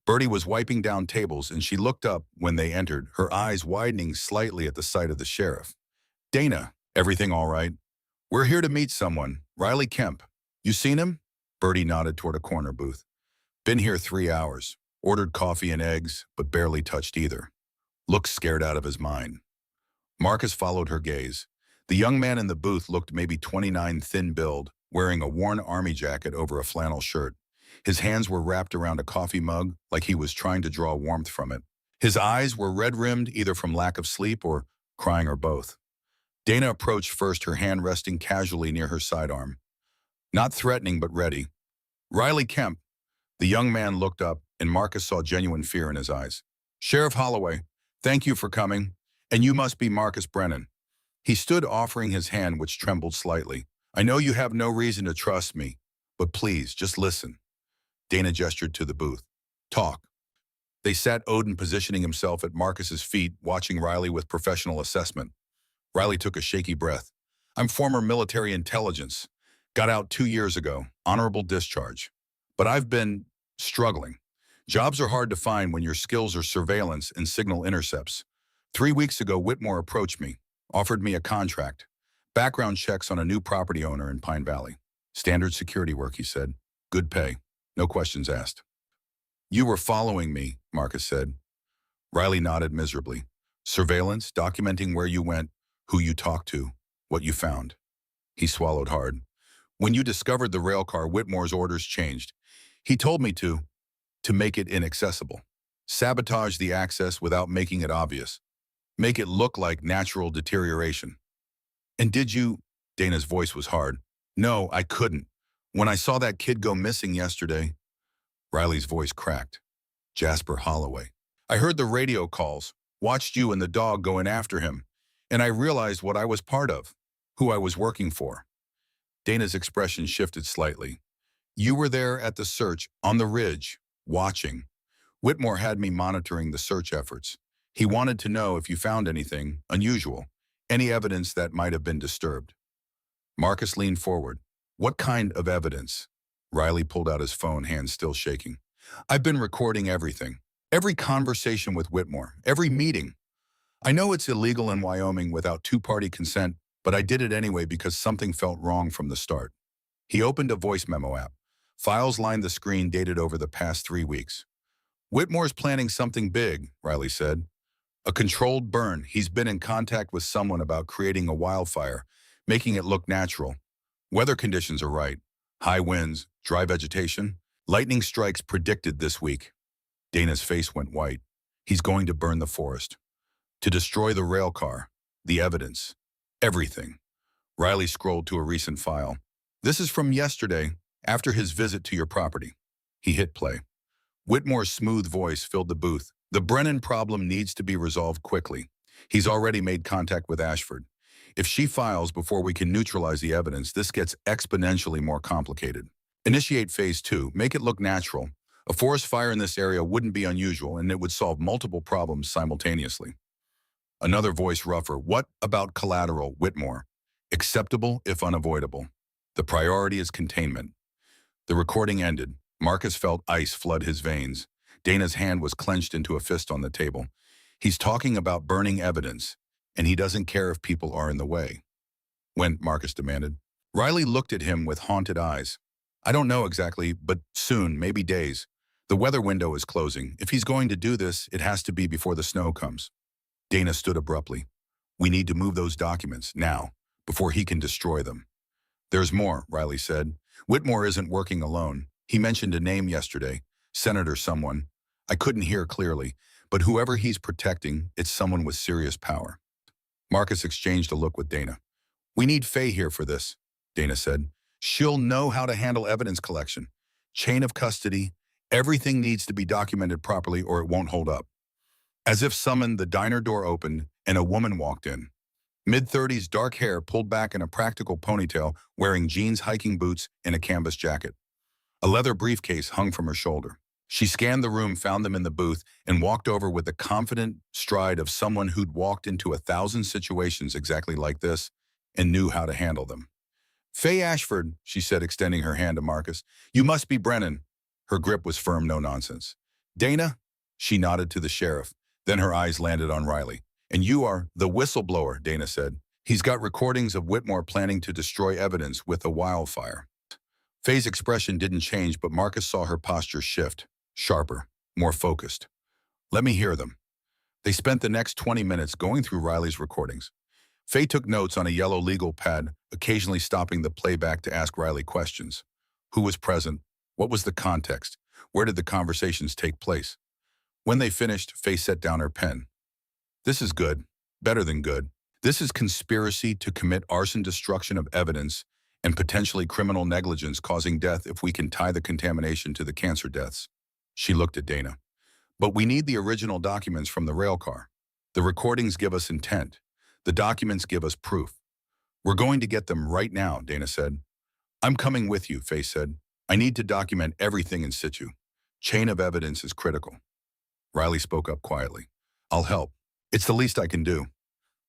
Bertie was wiping down tables, and she looked up when they entered, her eyes widening slightly at the sight of the sheriff. Dana, everything all right? We're here to meet someone, Riley Kemp. You seen him? Bertie nodded toward a corner booth. Been here 3 hours. Ordered coffee and eggs, but barely touched either. Looked scared out of his mind. Marcus followed her gaze. The young man in the booth looked maybe 29, thin build, wearing a worn army jacket over a flannel shirt. His hands were wrapped around a coffee mug like he was trying to draw warmth from it. His eyes were red-rimmed either from lack of sleep or crying or both. Dana approached first, her hand resting casually near her sidearm. Not threatening, but ready. Riley Kemp. The young man looked up, and Marcus saw genuine fear in his eyes. Sheriff Holloway, thank you for coming, and you must be Marcus Brennan. He stood offering his hand, which trembled slightly. I know you have no reason to trust me, but please, just listen. Dana gestured to the booth. Talk. They sat, Odin positioning himself at Marcus's feet, watching Riley with professional assessment. Riley took a shaky breath. I'm former military intelligence. Got out 2 years ago, honorable discharge. But I've been struggling. Jobs are hard to find when your skills are surveillance and signal intercepts. 3 weeks ago, Whitmore approached me, offered me a contract. Background checks on a new property owner in Pine Valley. Standard security work, he said. Good pay. No questions asked. You were following me, Marcus said. Riley nodded miserably. Surveillance, documenting where you went, who you talked to, what you found. He swallowed hard. When you discovered the rail car, Whitmore's orders changed. He told me to make it inaccessible. Sabotage the access without making it obvious. Make it look like natural deterioration. And did you? Dana's voice was hard. No, I couldn't. When I saw that kid go missing yesterday, Riley's voice cracked. Jasper Holloway. I heard the radio calls, watched you and the dog going after him, and I realized what I was part of, who I was working for. Dana's expression shifted slightly. You were there at the search, on the ridge, watching. Whitmore had me monitoring the search efforts. He wanted to know if you found anything unusual, any evidence that might have been disturbed. Marcus leaned forward. What kind of evidence? Riley pulled out his phone, hands still shaking. I've been recording everything. Every conversation with Whitmore, every meeting. I know it's illegal in Wyoming without two-party consent, but I did it anyway because something felt wrong from the start. He opened a voice memo app. Files lined the screen, dated over the past 3 weeks. Whitmore's planning something big, Riley said. A controlled burn. He's been in contact with someone about creating a wildfire, making it look natural. Weather conditions are right. High winds, dry vegetation. Lightning strikes predicted this week. Dana's face went white. He's going to burn the forest. To destroy the rail car. The evidence. Everything. Riley scrolled to a recent file. This is from yesterday, after his visit to your property. He hit play. Whitmore's smooth voice filled the booth. The Brennan problem needs to be resolved quickly. He's already made contact with Ashford. If she files before we can neutralize the evidence, this gets exponentially more complicated. Initiate phase 2. Make it look natural. A forest fire in this area wouldn't be unusual, and it would solve multiple problems simultaneously. Another voice rougher. What about collateral, Whitmore? Acceptable if unavoidable. The priority is containment. The recording ended. Marcus felt ice flood his veins. Dana's hand was clenched into a fist on the table. He's talking about burning evidence, and he doesn't care if people are in the way. When? Marcus demanded. Riley looked at him with haunted eyes. I don't know exactly, but soon, maybe days. The weather window is closing. If he's going to do this, it has to be before the snow comes. Dana stood abruptly. We need to move those documents, now, before he can destroy them. There's more, Riley said. Whitmore isn't working alone. He mentioned a name yesterday, Senator someone. I couldn't hear clearly, but whoever he's protecting, it's someone with serious power. Marcus exchanged a look with Dana. We need Faye here for this, Dana said. She'll know how to handle evidence collection. Chain of custody. Everything needs to be documented properly or it won't hold up. As if summoned, the diner door opened and a woman walked in. Mid-30s, dark hair pulled back in a practical ponytail, wearing jeans, hiking boots, and a canvas jacket. A leather briefcase hung from her shoulder. She scanned the room, found them in the booth, and walked over with the confident stride of someone who'd walked into 1,000 situations exactly like this and knew how to handle them. "Faye Ashford," she said, extending her hand to Marcus. "You must be Brennan." Her grip was firm, no nonsense. "Dana?" She nodded to the sheriff. Then her eyes landed on Riley. "And you are the whistleblower," Dana said. "He's got recordings of Whitmore planning to destroy evidence with a wildfire." Faye's expression didn't change, but Marcus saw her posture shift, sharper, more focused. "Let me hear them." They spent the next 20 minutes going through Riley's recordings. Faye took notes on a yellow legal pad, occasionally stopping the playback to ask Riley questions. Who was present? What was the context? Where did the conversations take place? When they finished, Faye set down her pen. "This is good. Better than good. This is conspiracy to commit arson, destruction of evidence, and potentially criminal negligence causing death if we can tie the contamination to the cancer deaths." She looked at Dana. "But we need the original documents from the rail car. The recordings give us intent. The documents give us proof." "We're going to get them right now," Dana said. "I'm coming with you," Faye said. "I need to document everything in situ. Chain of evidence is critical." Riley spoke up quietly. "I'll help. It's the least I can do."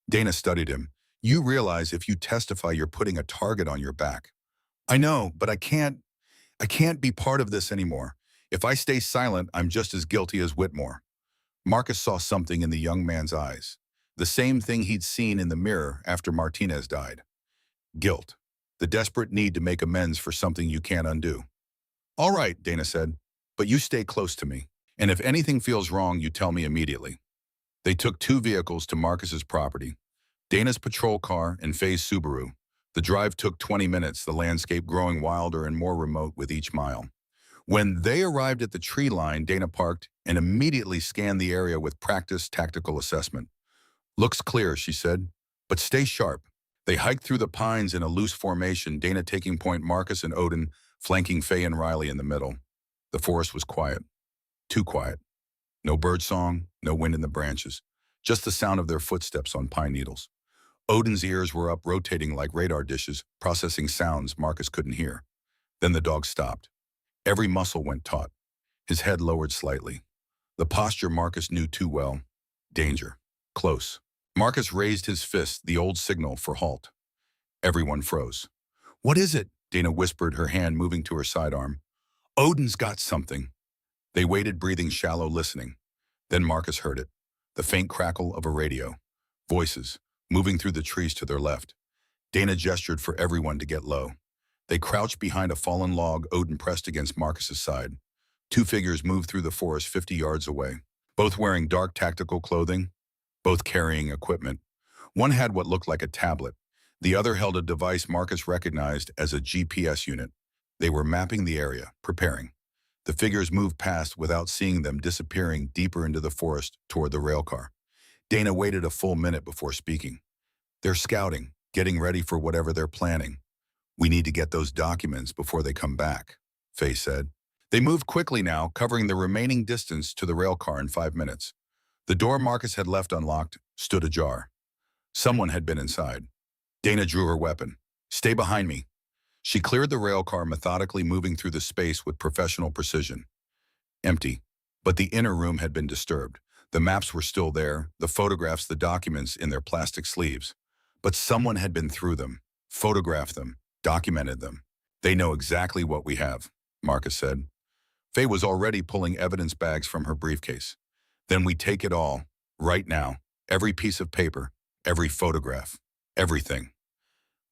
Dana studied him. "You realize if you testify, you're putting a target on your back." "I know, but I can't be part of this anymore. If I stay silent, I'm just as guilty as Whitmore." Marcus saw something in the young man's eyes. The same thing he'd seen in the mirror after Martinez died. Guilt. The desperate need to make amends for something you can't undo. "All right," Dana said, "but you stay close to me. And if anything feels wrong, you tell me immediately." They took 2 vehicles to Marcus's property. Dana's patrol car and Faye's Subaru. The drive took 20 minutes, the landscape growing wilder and more remote with each mile. When they arrived at the tree line, Dana parked and immediately scanned the area with practiced tactical assessment. "Looks clear," she said, "but stay sharp." They hiked through the pines in a loose formation, Dana taking point, Marcus and Odin flanking Faye and Riley in the middle. The forest was quiet. Too quiet. No birdsong, no wind in the branches. Just the sound of their footsteps on pine needles. Odin's ears were up, rotating like radar dishes, processing sounds Marcus couldn't hear. Then the dog stopped. Every muscle went taut. His head lowered slightly. The posture Marcus knew too well. Danger. Close. Marcus raised his fist, the old signal for halt. Everyone froze. "What is it?" Dana whispered, her hand moving to her sidearm. "Odin's got something." They waited, breathing shallow, listening. Then Marcus heard it. The faint crackle of a radio. Voices, moving through the trees to their left. Dana gestured for everyone to get low. They crouched behind a fallen log, Odin pressed against Marcus's side. 2 figures moved through the forest 50 yards away, both wearing dark tactical clothing, both carrying equipment. One had what looked like a tablet. The other held a device Marcus recognized as a GPS unit. They were mapping the area, preparing. The figures moved past without seeing them, disappearing deeper into the forest toward the railcar. Dana waited a full minute before speaking. "They're scouting, getting ready for whatever they're planning. We need to get those documents before they come back," Faye said. They moved quickly now, covering the remaining distance to the railcar in 5 minutes. The door Marcus had left unlocked stood ajar. Someone had been inside. Dana drew her weapon. "Stay behind me." She cleared the railcar, methodically moving through the space with professional precision. Empty, but the inner room had been disturbed. The maps were still there, the photographs, the documents in their plastic sleeves. But someone had been through them, photographed them, documented them. "They know exactly what we have," Marcus said. Faye was already pulling evidence bags from her briefcase. "Then we take it all, right now, every piece of paper, every photograph, everything."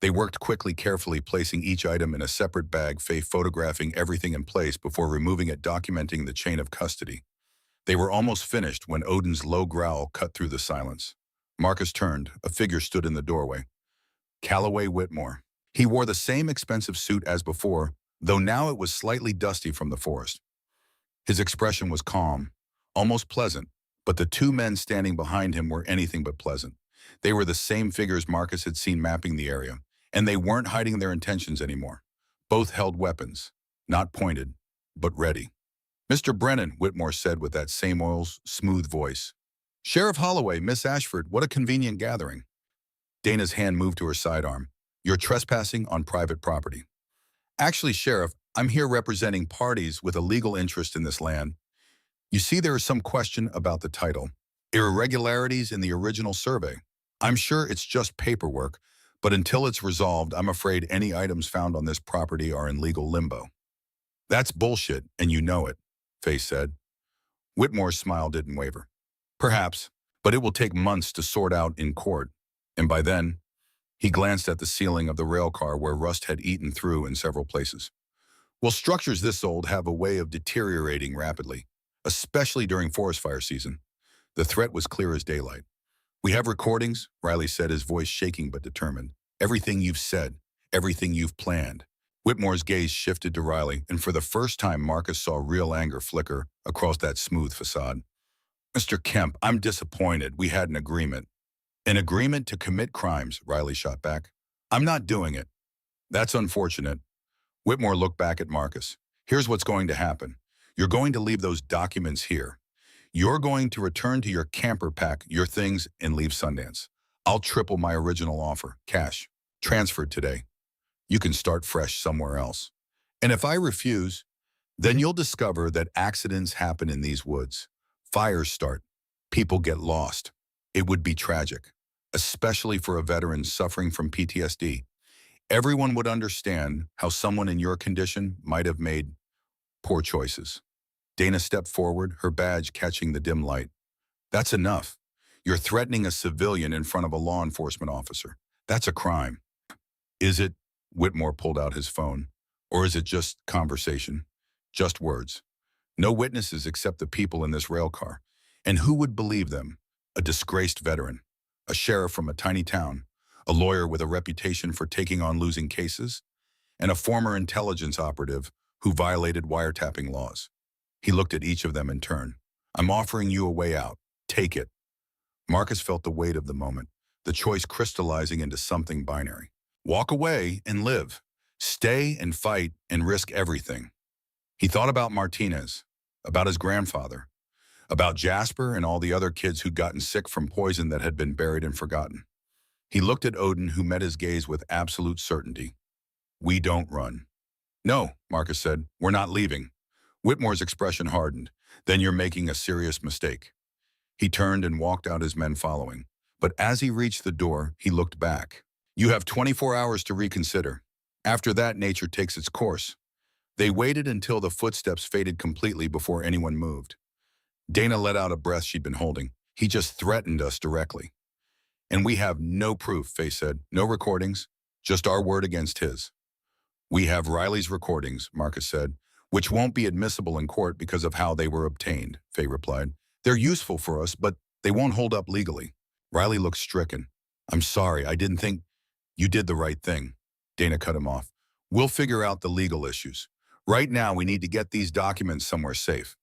They worked quickly, carefully placing each item in a separate bag, Faye photographing everything in place before removing it, documenting the chain of custody. They were almost finished when Odin's low growl cut through the silence. Marcus turned. A figure stood in the doorway. Callaway Whitmore. He wore the same expensive suit as before, though now it was slightly dusty from the forest. His expression was calm, almost pleasant, but the 2 men standing behind him were anything but pleasant. They were the same figures Marcus had seen mapping the area, and they weren't hiding their intentions anymore. Both held weapons, not pointed, but ready. "Mr. Brennan," Whitmore said with that same oil's smooth voice. "Sheriff Holloway, Miss Ashford, what a convenient gathering." Dana's hand moved to her sidearm. "You're trespassing on private property." "Actually, Sheriff, I'm here representing parties with a legal interest in this land. You see, there is some question about the title. Irregularities in the original survey. I'm sure it's just paperwork, but until it's resolved, I'm afraid any items found on this property are in legal limbo. That's bullshit, and you know it, Faye said. Whitmore's smile didn't waver. Perhaps, but it will take months to sort out in court. And by then, he glanced at the ceiling of the rail car where rust had eaten through in several places. Well, structures this old have a way of deteriorating rapidly, especially during forest fire season. The threat was clear as daylight. We have recordings, Riley said, his voice shaking but determined. Everything you've said, everything you've planned. Whitmore's gaze shifted to Riley, and for the first time Marcus saw real anger flicker across that smooth facade. Mr. Kemp, I'm disappointed. We had an agreement. An agreement to commit crimes, Riley shot back. I'm not doing it. That's unfortunate. Whitmore looked back at Marcus. Here's what's going to happen. You're going to leave those documents here. You're going to return to your camper, pack your things, and leave Sundance. I'll triple my original offer, cash, transferred today. You can start fresh somewhere else. And if I refuse, then you'll discover that accidents happen in these woods. Fires start. People get lost. It would be tragic, especially for a veteran suffering from PTSD. Everyone would understand how someone in your condition might have made poor choices. Dana stepped forward, her badge catching the dim light. That's enough. You're threatening a civilian in front of a law enforcement officer. That's a crime. Is it? Whitmore pulled out his phone. Or is it just conversation? Just words. No witnesses except the people in this rail car. And who would believe them? A disgraced veteran, a sheriff from a tiny town, a lawyer with a reputation for taking on losing cases, and a former intelligence operative who violated wiretapping laws. He looked at each of them in turn. I'm offering you a way out. Take it. Marcus felt the weight of the moment, the choice crystallizing into something binary. Walk away and live. Stay and fight and risk everything. He thought about Martinez, about his grandfather, about Jasper and all the other kids who'd gotten sick from poison that had been buried and forgotten. He looked at Odin, who met his gaze with absolute certainty. We don't run. No, Marcus said, we're not leaving. Whitmore's expression hardened. Then you're making a serious mistake. He turned and walked out, his men following. But as he reached the door, he looked back. You have 24 hours to reconsider. After that, nature takes its course. They waited until the footsteps faded completely before anyone moved. Dana let out a breath she'd been holding. He just threatened us directly. And we have no proof, Faye said. No recordings, just our word against his. We have Riley's recordings, Marcus said, which won't be admissible in court because of how they were obtained, Faye replied. They're useful for us, but they won't hold up legally. Riley looked stricken. I'm sorry, I didn't think you did the right thing. Dana cut him off. We'll figure out the legal issues. Right now, we need to get these documents somewhere safe.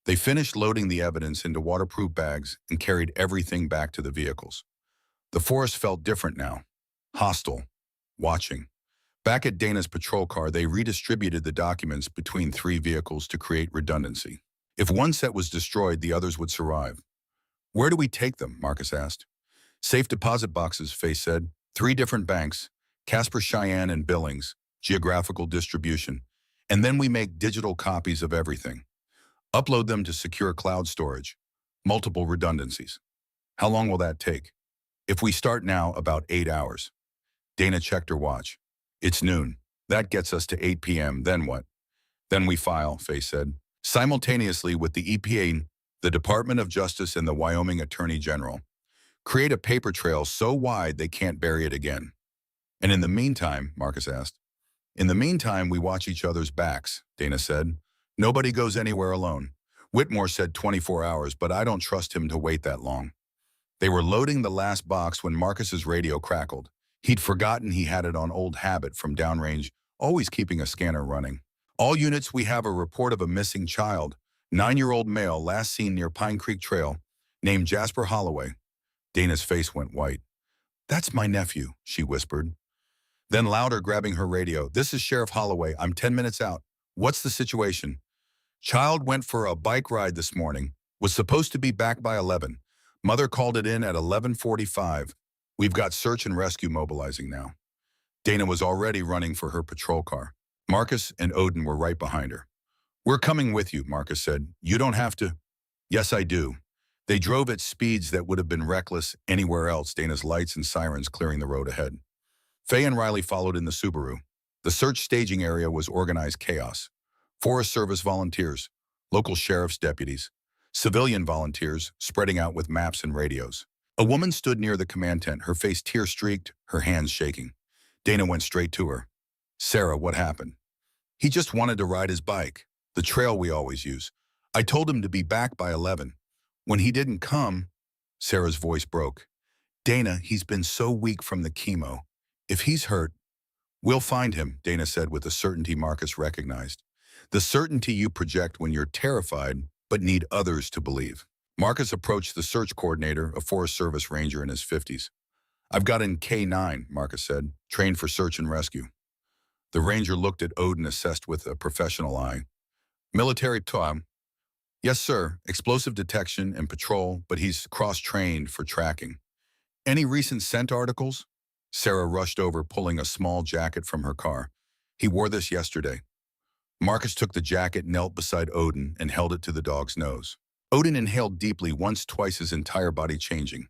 They finished loading the evidence into waterproof bags and carried everything back to the vehicles. The forest felt different now. Hostile. Watching. Back at Dana's patrol car, they redistributed the documents between 3 vehicles to create redundancy. If one set was destroyed, the others would survive. Where do we take them? Marcus asked. Safe deposit boxes, Faye said. 3 different banks, Casper, Cheyenne, and Billings, geographical distribution. And then we make digital copies of everything. Upload them to secure cloud storage. Multiple redundancies. How long will that take? If we start now, about 8 hours. Dana checked her watch. It's noon. That gets us to 8 p.m. Then what? Then we file, Faye said. Simultaneously with the EPA, the Department of Justice, and the Wyoming Attorney General. Create a paper trail so wide they can't bury it again. And in the meantime, Marcus asked. In the meantime, we watch each other's backs, Dana said. Nobody goes anywhere alone. Whitmore said 24 hours, but I don't trust him to wait that long. They were loading the last box when Marcus's radio crackled. He'd forgotten he had it on old habit from downrange, always keeping a scanner running. All units, we have a report of a missing child, 9-year-old male, last seen near Pine Creek Trail, named Jasper Holloway. Dana's face went white. That's my nephew, she whispered. Then louder, grabbing her radio. This is Sheriff Holloway. I'm 10 minutes out. What's the situation? Child went for a bike ride this morning. Was supposed to be back by 11. Mother called it in at 11:45. We've got search and rescue mobilizing now. Dana was already running for her patrol car. Marcus and Odin were right behind her. "We're coming with you," Marcus said. "You don't have to." "Yes, I do." They drove at speeds that would have been reckless anywhere else, Dana's lights and sirens clearing the road ahead. Faye and Riley followed in the Subaru. The search staging area was organized chaos. Forest Service volunteers, local sheriff's deputies, civilian volunteers spreading out with maps and radios. A woman stood near the command tent, her face tear-streaked, her hands shaking. Dana went straight to her. "Sarah, what happened?" "He just wanted to ride his bike, the trail we always use. I told him to be back by 11. When he didn't come," Sarah's voice broke. "Dana, he's been so weak from the chemo. If he's hurt, we'll find him," Dana said with a certainty Marcus recognized. The certainty you project when you're terrified but need others to believe. Marcus approached the search coordinator, a Forest Service ranger in his 50s. "I've got in K9, Marcus said, trained for search and rescue." The ranger looked at Odin, assessed with a professional eye. "Military time?" "Yes, sir. Explosive detection and patrol, but he's cross-trained for tracking." "Any recent scent articles?" Sarah rushed over, pulling a small jacket from her car. "He wore this yesterday." Marcus took the jacket, knelt beside Odin, and held it to the dog's nose. Odin inhaled deeply, once, twice, his entire body changing.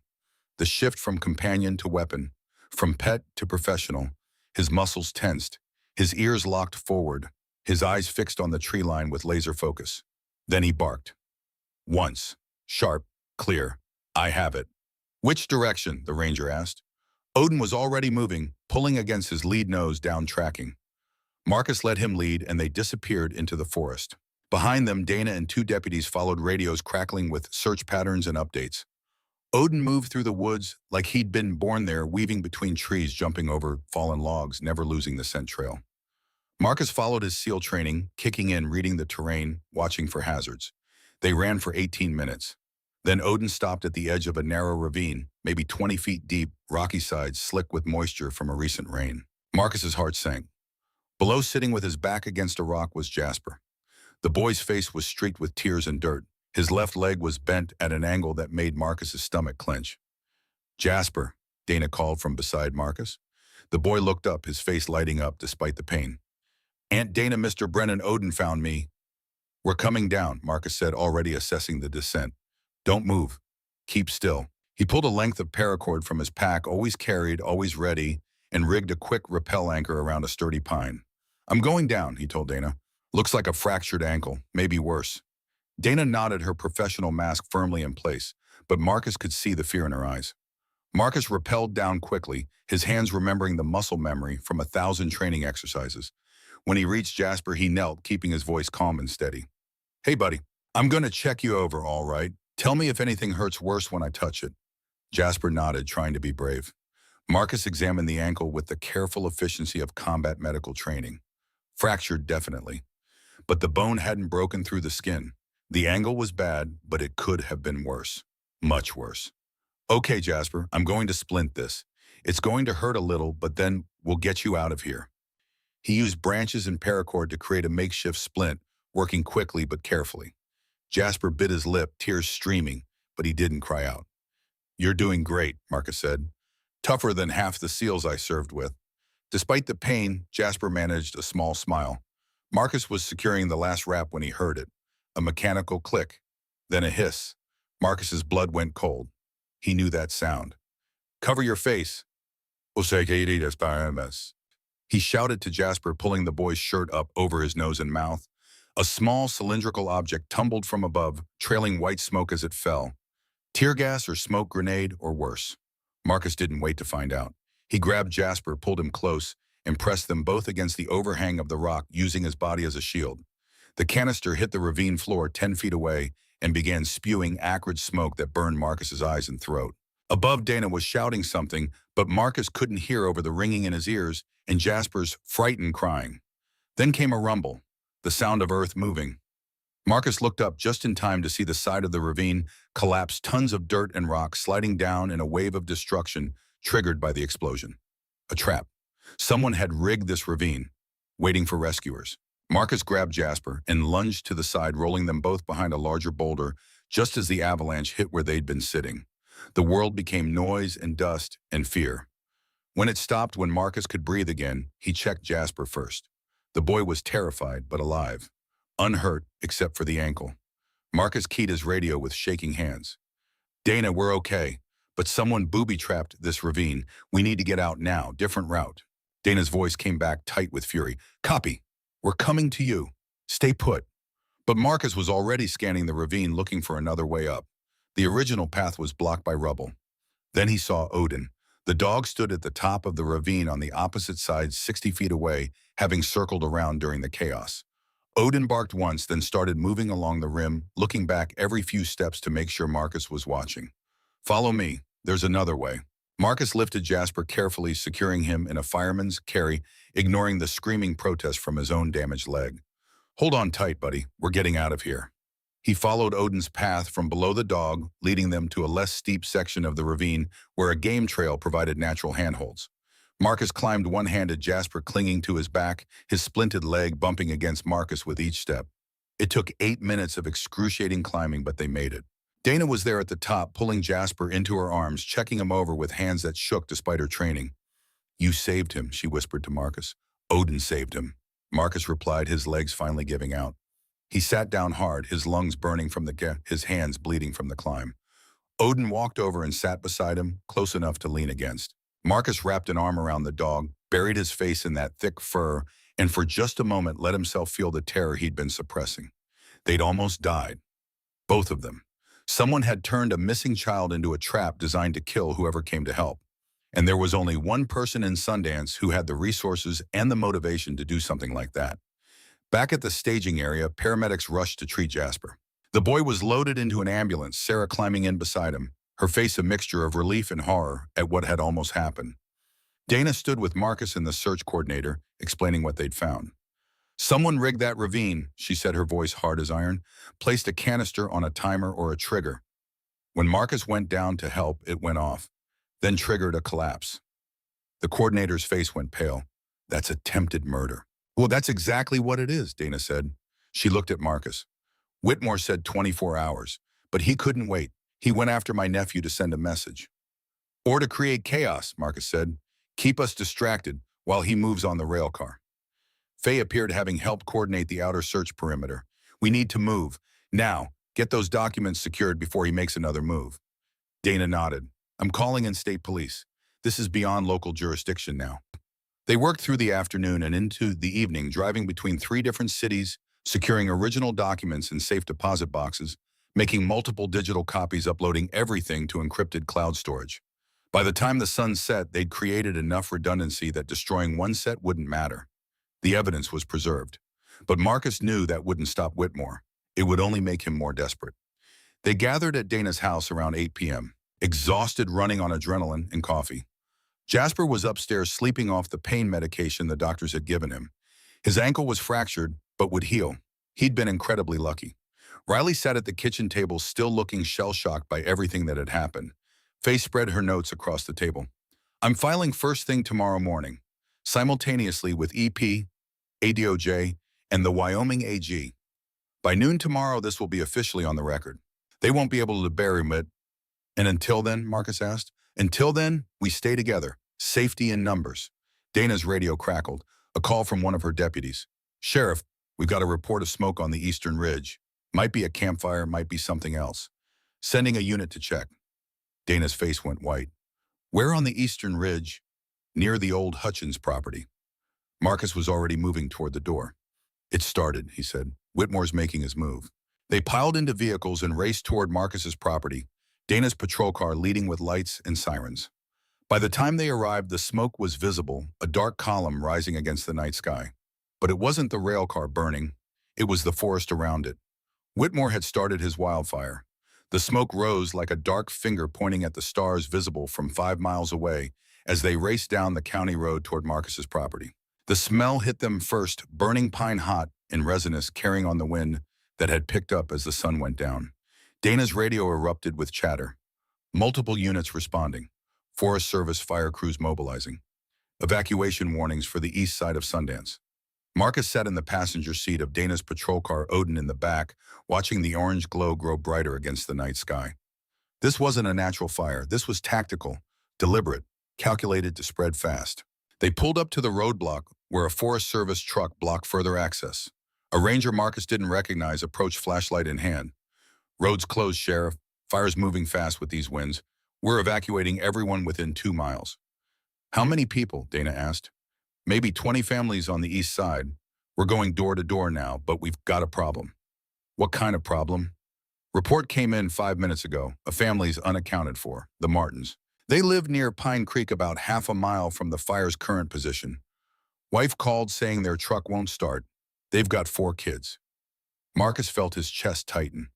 The shift from companion to weapon, from pet to professional, his muscles tensed, his ears locked forward, his eyes fixed on the tree line with laser focus. Then he barked. Once. Sharp, clear. "I have it." "Which direction?" the ranger asked. Odin was already moving, pulling against his lead nose down tracking. Marcus let him lead, and they disappeared into the forest. Behind them, Dana and two deputies followed, radios crackling with search patterns and updates. Odin moved through the woods like he'd been born there, weaving between trees, jumping over fallen logs, never losing the scent trail. Marcus followed his SEAL training, kicking in, reading the terrain, watching for hazards. They ran for 18 minutes. Then Odin stopped at the edge of a narrow ravine, maybe 20 feet deep, rocky sides slick with moisture from a recent rain. Marcus's heart sank. Below, sitting with his back against a rock, was Jasper. The boy's face was streaked with tears and dirt. His left leg was bent at an angle that made Marcus's stomach clench. "Jasper," Dana called from beside Marcus. The boy looked up, his face lighting up despite the pain. "Aunt Dana, Mr. Brennan, Odin found me." "We're coming down," Marcus said, already assessing the descent. "Don't move. Keep still." He pulled a length of paracord from his pack, always carried, always ready, and rigged a quick rappel anchor around a sturdy pine. "I'm going down," he told Dana. "Looks like a fractured ankle, maybe worse." Dana nodded, her professional mask firmly in place, but Marcus could see the fear in her eyes. Marcus rappelled down quickly, his hands remembering the muscle memory from 1,000 training exercises. When he reached Jasper, he knelt, keeping his voice calm and steady. "Hey, buddy, I'm going to check you over, all right? Tell me if anything hurts worse when I touch it." Jasper nodded, trying to be brave. Marcus examined the ankle with the careful efficiency of combat medical training. Fractured, definitely. But the bone hadn't broken through the skin. The angle was bad, but it could have been worse. Much worse. "Okay, Jasper, I'm going to splint this. It's going to hurt a little, but then we'll get you out of here." He used branches and paracord to create a makeshift splint, working quickly but carefully. Jasper bit his lip, tears streaming, but he didn't cry out. "You're doing great," Marcus said. "Tougher than half the SEALs I served with." Despite the pain, Jasper managed a small smile. Marcus was securing the last wrap when he heard it. A mechanical click, then a hiss. Marcus's blood went cold. He knew that sound. "Cover your face." He shouted to Jasper, pulling the boy's shirt up over his nose and mouth. A small cylindrical object tumbled from above, trailing white smoke as it fell. Tear gas or smoke grenade, or worse. Marcus didn't wait to find out. He grabbed Jasper, pulled him close, and pressed them both against the overhang of the rock, using his body as a shield. The canister hit the ravine floor 10 feet away and began spewing acrid smoke that burned Marcus's eyes and throat. Above, Dana was shouting something, but Marcus couldn't hear over the ringing in his ears and Jasper's frightened crying. Then came a rumble, the sound of earth moving. Marcus looked up just in time to see the side of the ravine collapse, tons of dirt and rock sliding down in a wave of destruction triggered by the explosion. A trap. Someone had rigged this ravine, waiting for rescuers. Marcus grabbed Jasper and lunged to the side, rolling them both behind a larger boulder just as the avalanche hit where they'd been sitting. The world became noise and dust and fear. When it stopped, when Marcus could breathe again, he checked Jasper first. The boy was terrified but alive, unhurt except for the ankle. Marcus keyed his radio with shaking hands. Dana, we're okay, but someone booby-trapped this ravine. We need to get out now, different route. Dana's voice came back tight with fury. Copy. We're coming to you. Stay put. But Marcus was already scanning the ravine looking for another way up. The original path was blocked by rubble. Then he saw Odin. The dog stood at the top of the ravine on the opposite side 60 feet away, having circled around during the chaos. Odin barked once, then started moving along the rim, looking back every few steps to make sure Marcus was watching. Follow me. There's another way. Marcus lifted Jasper carefully, securing him in a fireman's carry, ignoring the screaming protest from his own damaged leg. Hold on tight, buddy. We're getting out of here. He followed Odin's path from below the dog, leading them to a less steep section of the ravine where a game trail provided natural handholds. Marcus climbed one-handed, Jasper clinging to his back, his splinted leg bumping against Marcus with each step. It took 8 minutes of excruciating climbing, but they made it. Dana was there at the top, pulling Jasper into her arms, checking him over with hands that shook despite her training. You saved him, she whispered to Marcus. Odin saved him. Marcus replied, his legs finally giving out. He sat down hard, his lungs burning from his hands bleeding from the climb. Odin walked over and sat beside him, close enough to lean against. Marcus wrapped an arm around the dog, buried his face in that thick fur, and for just a moment let himself feel the terror he'd been suppressing. They'd almost died. Both of them. Someone had turned a missing child into a trap designed to kill whoever came to help. And there was only one person in Sundance who had the resources and the motivation to do something like that. Back at the staging area, paramedics rushed to treat Jasper. The boy was loaded into an ambulance, Sarah climbing in beside him, her face a mixture of relief and horror at what had almost happened. Dana stood with Marcus and the search coordinator, explaining what they'd found. Someone rigged that ravine, she said, her voice hard as iron, placed a canister on a timer or a trigger. When Marcus went down to help, it went off, then triggered a collapse. The coordinator's face went pale. That's attempted murder. Well, that's exactly what it is, Dana said. She looked at Marcus. Whitmore said 24 hours, but he couldn't wait. He went after my nephew to send a message. Or to create chaos, Marcus said. Keep us distracted while he moves on the rail car. Faye appeared, having helped coordinate the outer search perimeter. We need to move. Now, get those documents secured before he makes another move. Dana nodded. I'm calling in state police. This is beyond local jurisdiction now. They worked through the afternoon and into the evening, driving between 3 different cities, securing original documents in safe deposit boxes, making multiple digital copies, uploading everything to encrypted cloud storage. By the time the sun set, they'd created enough redundancy that destroying one set wouldn't matter. The evidence was preserved. But Marcus knew that wouldn't stop Whitmore. It would only make him more desperate. They gathered at Dana's house around 8 p.m., exhausted, running on adrenaline and coffee. Jasper was upstairs sleeping off the pain medication the doctors had given him. His ankle was fractured, but would heal. He'd been incredibly lucky. Riley sat at the kitchen table, still looking shell-shocked by everything that had happened. Faye spread her notes across the table. I'm filing first thing tomorrow morning, simultaneously with EP, ADOJ, and the Wyoming AG. By noon tomorrow, this will be officially on the record. They won't be able to bury him. And until then, Marcus asked, until then, we stay together. Safety in numbers. Dana's radio crackled. A call from one of her deputies. Sheriff, we've got a report of smoke on the eastern ridge. Might be a campfire, might be something else. Sending a unit to check. Dana's face went white. Where on the eastern ridge? Near the old Hutchins property. Marcus was already moving toward the door. It started, he said. Whitmore's making his move. They piled into vehicles and raced toward Marcus's property, Dana's patrol car leading with lights and sirens. By the time they arrived, the smoke was visible, a dark column rising against the night sky. But it wasn't the rail car burning. It was the forest around it. Whitmore had started his wildfire. The smoke rose like a dark finger pointing at the stars visible from 5 miles away as they raced down the county road toward Marcus's property. The smell hit them first, burning pine hot and resinous, carrying on the wind that had picked up as the sun went down. Dana's radio erupted with chatter. Multiple units responding. Forest Service fire crews mobilizing. Evacuation warnings for the east side of Sundance. Marcus sat in the passenger seat of Dana's patrol car, Odin in the back, watching the orange glow grow brighter against the night sky. This wasn't a natural fire. This was tactical, deliberate, calculated to spread fast. They pulled up to the roadblock, where a Forest Service truck blocked further access. A ranger Marcus didn't recognize approached, flashlight in hand. "Roads closed, Sheriff. Fire's moving fast with these winds. We're evacuating everyone within 2 miles." "How many people?" Dana asked. "Maybe 20 families on the east side. We're going door to door now, but we've got a problem." "What kind of problem?" "Report came in 5 minutes ago. A family's unaccounted for, the Martins. They live near Pine Creek, about half a mile from the fire's current position. Wife called saying their truck won't start. They've got 4 kids." Marcus felt his chest tighten.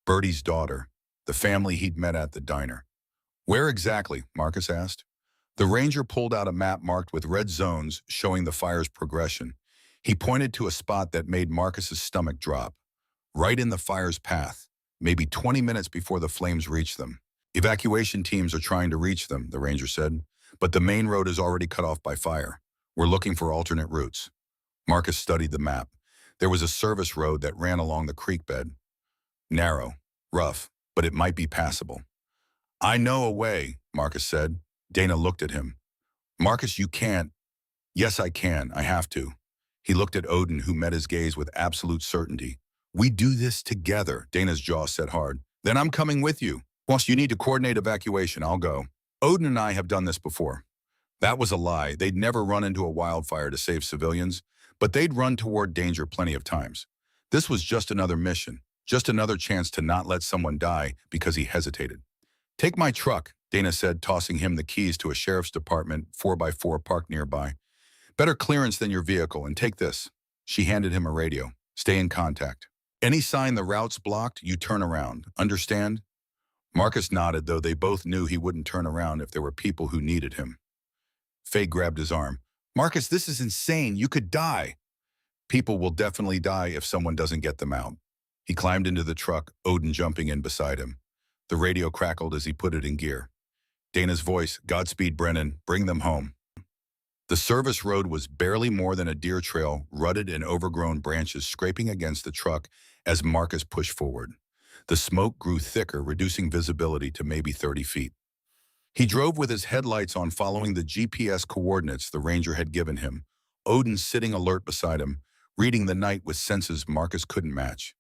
Bertie's daughter, the family he'd met at the diner. "Where exactly?" Marcus asked. The ranger pulled out a map marked with red zones showing the fire's progression. He pointed to a spot that made Marcus's stomach drop. Right in the fire's path, maybe 20 minutes before the flames reached them. "Evacuation teams are trying to reach them," the ranger said, "but the main road is already cut off by fire. We're looking for alternate routes." Marcus studied the map. There was a service road that ran along the creek bed. Narrow, rough, but it might be passable. "I know a way," Marcus said. Dana looked at him. "Marcus, you can't." "Yes, I can. I have to." He looked at Odin, who met his gaze with absolute certainty. "We do this together." Dana's jaw set hard. "Then I'm coming with you. Once you need to coordinate evacuation, I'll go. Odin and I have done this before." That was a lie. They'd never run into a wildfire to save civilians, but they'd run toward danger plenty of times. This was just another mission, just another chance to not let someone die because he hesitated. "Take my truck," Dana said, tossing him the keys to a sheriff's department 4x4 parked nearby. "Better clearance than your vehicle, and take this." She handed him a radio. "Stay in contact. Any sign the route's blocked, you turn around. Understand?" Marcus nodded, though they both knew he wouldn't turn around if there were people who needed him. Faye grabbed his arm. "Marcus, this is insane. You could die." "People will definitely die if someone doesn't get them out." He climbed into the truck, Odin jumping in beside him. The radio crackled as he put it in gear. Dana's voice, "Godspeed, Brennan. Bring them home." The service road was barely more than a deer trail, rutted and overgrown branches scraping against the truck as Marcus pushed forward. The smoke grew thicker, reducing visibility to maybe 30 feet. He drove with his headlights on, following the GPS coordinates the ranger had given him, Odin sitting alert beside him, reading the night with senses Marcus couldn't match.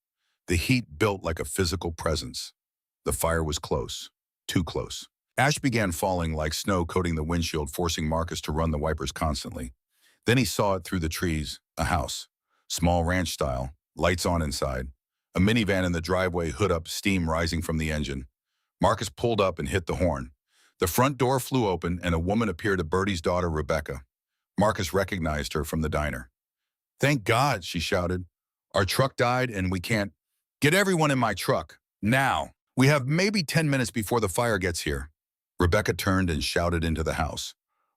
The heat built like a physical presence. The fire was close, too close. Ash began falling like snow, coating the windshield, forcing Marcus to run the wipers constantly. Then he saw it through the trees, a house, small ranch style, lights on inside, a minivan in the driveway, hood up, steam rising from the engine. Marcus pulled up and hit the horn. The front door flew open and a woman appeared, Bertie's daughter, Rebecca. Marcus recognized her from the diner. "Thank God," she shouted. "Our truck died and we can't—" "Get everyone in my truck, now. We have maybe 10 minutes before the fire gets here." Rebecca turned and shouted into the house.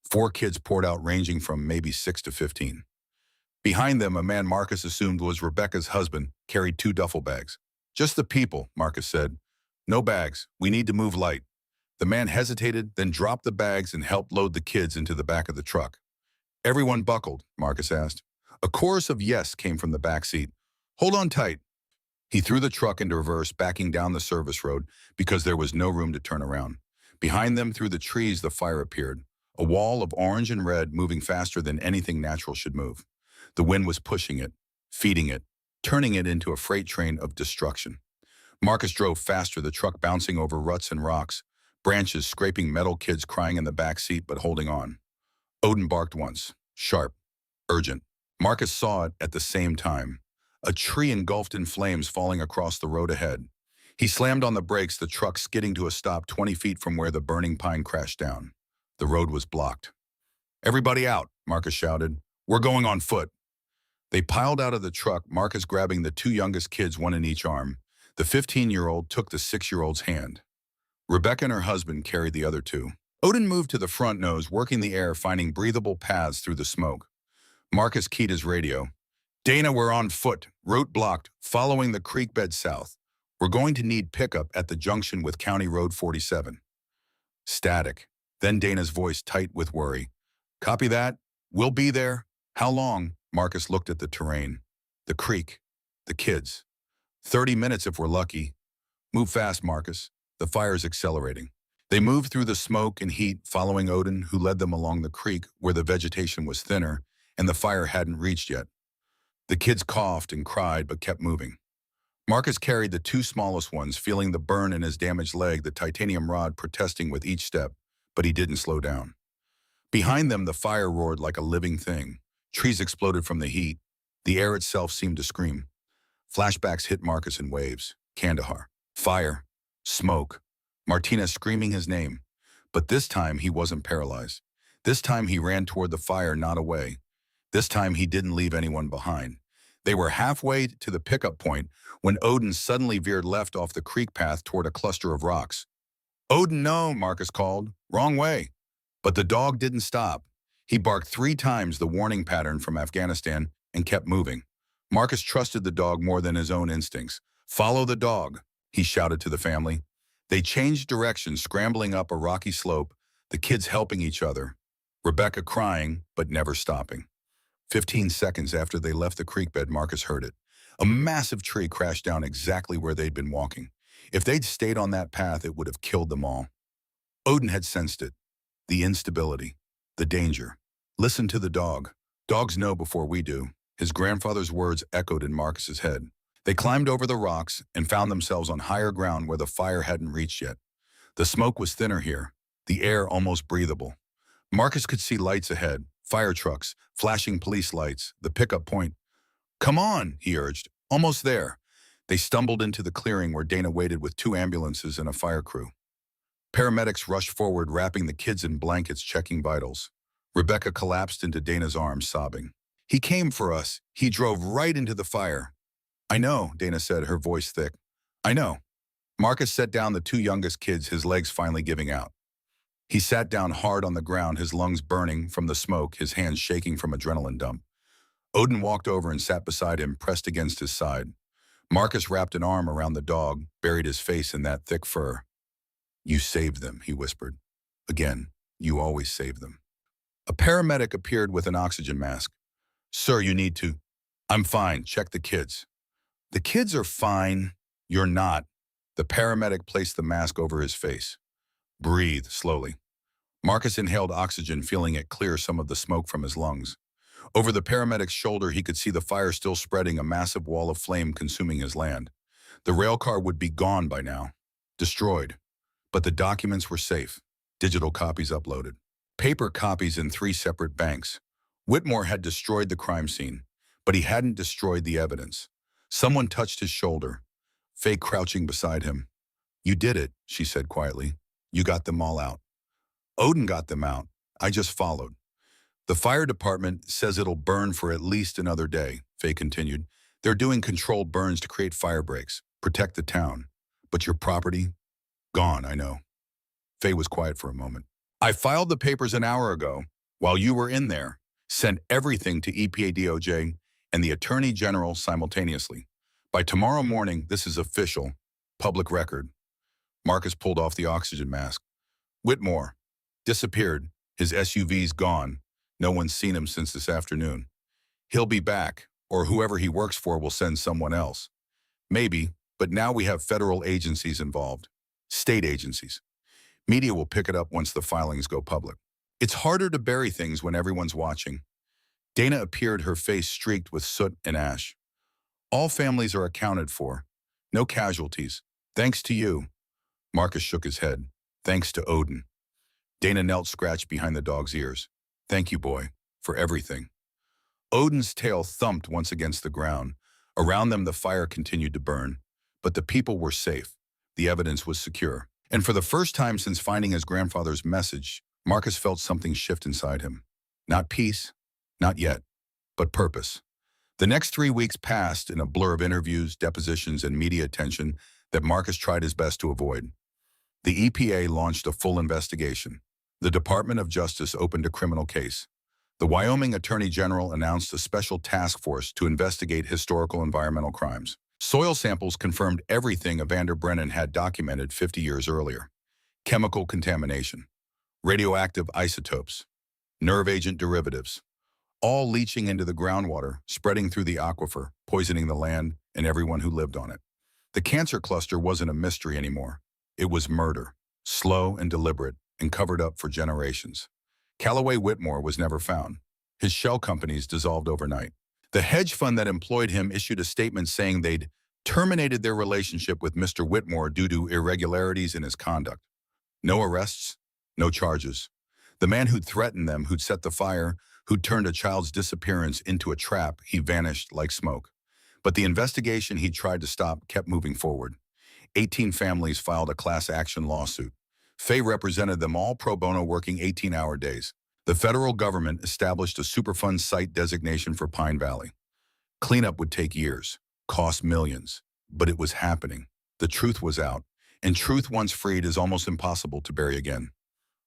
4 kids poured out, ranging from maybe 6 to 15. Behind them, a man Marcus assumed was Rebecca's husband carried 2 duffel bags. "Just the people," Marcus said. "No bags. We need to move light." The man hesitated, then dropped the bags and helped load the kids into the back of the truck. "Everyone buckled?" Marcus asked. A chorus of yes came from the back seat. "Hold on tight." He threw the truck into reverse, backing down the service road because there was no room to turn around. Behind them, through the trees, the fire appeared, a wall of orange and red moving faster than anything natural should move. The wind was pushing it, feeding it, turning it into a freight train of destruction. Marcus drove faster, the truck bouncing over ruts and rocks, branches scraping metal, kids crying in the back seat but holding on. Odin barked once, sharp, urgent. Marcus saw it at the same time, a tree engulfed in flames falling across the road ahead. He slammed on the brakes, the truck skidding to a stop 20 feet from where the burning pine crashed down. The road was blocked. "Everybody out," Marcus shouted. "We're going on foot." They piled out of the truck, Marcus grabbing the 2 youngest kids, one in each arm. The 15-year-old took the 6-year-old's hand. Rebecca and her husband carried the other 2. Odin moved to the front nose, working the air, finding breathable paths through the smoke. Marcus keyed his radio. "Dana, we're on foot, route blocked, following the creek bed south. We're going to need pickup at the junction with County Road 47. Static. Then Dana's voice, tight with worry. "Copy that. We'll be there." "How long?" Marcus looked at the terrain. The creek. The kids. 30 minutes if we're lucky. "Move fast, Marcus. The fire's accelerating." They moved through the smoke and heat, following Odin, who led them along the creek where the vegetation was thinner and the fire hadn't reached yet. The kids coughed and cried but kept moving. Marcus carried the two smallest ones, feeling the burn in his damaged leg, the titanium rod protesting with each step, but he didn't slow down. Behind them, the fire roared like a living thing. Trees exploded from the heat. The air itself seemed to scream. Flashbacks hit Marcus in waves. Kandahar. Fire. Smoke. Martinez screaming his name. But this time, he wasn't paralyzed. This time, he ran toward the fire, not away. This time, he didn't leave anyone behind. They were halfway to the pickup point when Odin suddenly veered left off the creek path toward a cluster of rocks. "Odin, no," Marcus called. "Wrong way." But the dog didn't stop. He barked 3 times, the warning pattern from Afghanistan, and kept moving. Marcus trusted the dog more than his own instincts. "Follow the dog," he shouted to the family. They changed direction, scrambling up a rocky slope, the kids helping each other, Rebecca crying but never stopping. 15 seconds after they left the creek bed, Marcus heard it. A massive tree crashed down exactly where they'd been walking. If they'd stayed on that path, it would have killed them all. Odin had sensed it. The instability. The danger. "Listen to the dog. Dogs know before we do." His grandfather's words echoed in Marcus's head. They climbed over the rocks and found themselves on higher ground where the fire hadn't reached yet. The smoke was thinner here, the air almost breathable. Marcus could see lights ahead, fire trucks, flashing police lights, the pickup point. "Come on," he urged. "Almost there." They stumbled into the clearing where Dana waited with 2 ambulances and a fire crew. Paramedics rushed forward, wrapping the kids in blankets, checking vitals. Rebecca collapsed into Dana's arms, sobbing. "He came for us. He drove right into the fire." "I know," Dana said, her voice thick. "I know." Marcus set down the 2 youngest kids, his legs finally giving out. He sat down hard on the ground, his lungs burning from the smoke, his hands shaking from adrenaline dump. Odin walked over and sat beside him, pressed against his side. Marcus wrapped an arm around the dog, buried his face in that thick fur. "You saved them," he whispered. "Again, you always save them." A paramedic appeared with an oxygen mask. "Sir, you need to—" "I'm fine. Check the kids." "The kids are fine. You're not." The paramedic placed the mask over his face. "Breathe slowly." Marcus inhaled oxygen, feeling it clear some of the smoke from his lungs. Over the paramedic's shoulder, he could see the fire still spreading, a massive wall of flame consuming his land. The rail car would be gone by now. Destroyed. But the documents were safe. Digital copies uploaded. Paper copies in 3 separate banks. Whitmore had destroyed the crime scene, but he hadn't destroyed the evidence. Someone touched his shoulder. Faye crouching beside him. "You did it," she said quietly. "You got them all out." "Odin got them out. I just followed." "The fire department says it'll burn for at least another day," Faye continued. "They're doing controlled burns to create fire breaks, protect the town. But your property? Gone, I know." Faye was quiet for a moment. "I filed the papers an hour ago, while you were in there, sent everything to EPA, DOJ, and the Attorney General simultaneously. By tomorrow morning, this is official, public record." Marcus pulled off the oxygen mask. "Whitmore. Disappeared. His SUV's gone. No one's seen him since this afternoon. He'll be back, or whoever he works for will send someone else. Maybe, but now we have federal agencies involved. State agencies. Media will pick it up once the filings go public. It's harder to bury things when everyone's watching." Dana appeared, her face streaked with soot and ash. "All families are accounted for. No casualties. Thanks to you." Marcus shook his head. "Thanks to Odin." Dana knelt, scratched behind the dog's ears. "Thank you, boy, for everything." Odin's tail thumped once against the ground. Around them, the fire continued to burn. But the people were safe. The evidence was secure. And for the first time since finding his grandfather's message, Marcus felt something shift inside him. Not peace, not yet, but purpose. The next 3 weeks passed in a blur of interviews, depositions, and media attention that Marcus tried his best to avoid. The EPA launched a full investigation. The Department of Justice opened a criminal case. The Wyoming Attorney General announced a special task force to investigate historical environmental crimes. Soil samples confirmed everything Evander Brennan had documented 50 years earlier. Chemical contamination, radioactive isotopes, nerve agent derivatives, all leaching into the groundwater, spreading through the aquifer, poisoning the land and everyone who lived on it. The cancer cluster wasn't a mystery anymore. It was murder, slow and deliberate, and covered up for generations. Callaway Whitmore was never found. His shell companies dissolved overnight. The hedge fund that employed him issued a statement saying they'd terminated their relationship with Mr. Whitmore due to irregularities in his conduct. No arrests, no charges. The man who'd threatened them, who'd set the fire, who'd turned a child's disappearance into a trap, he vanished like smoke. But the investigation he tried to stop kept moving forward. 18 families filed a class action lawsuit. Faye represented them all pro bono, working 18-hour days. The federal government established a Superfund site designation for Pine Valley. Cleanup would take years, cost millions, but it was happening. The truth was out, and truth once freed is almost impossible to bury again.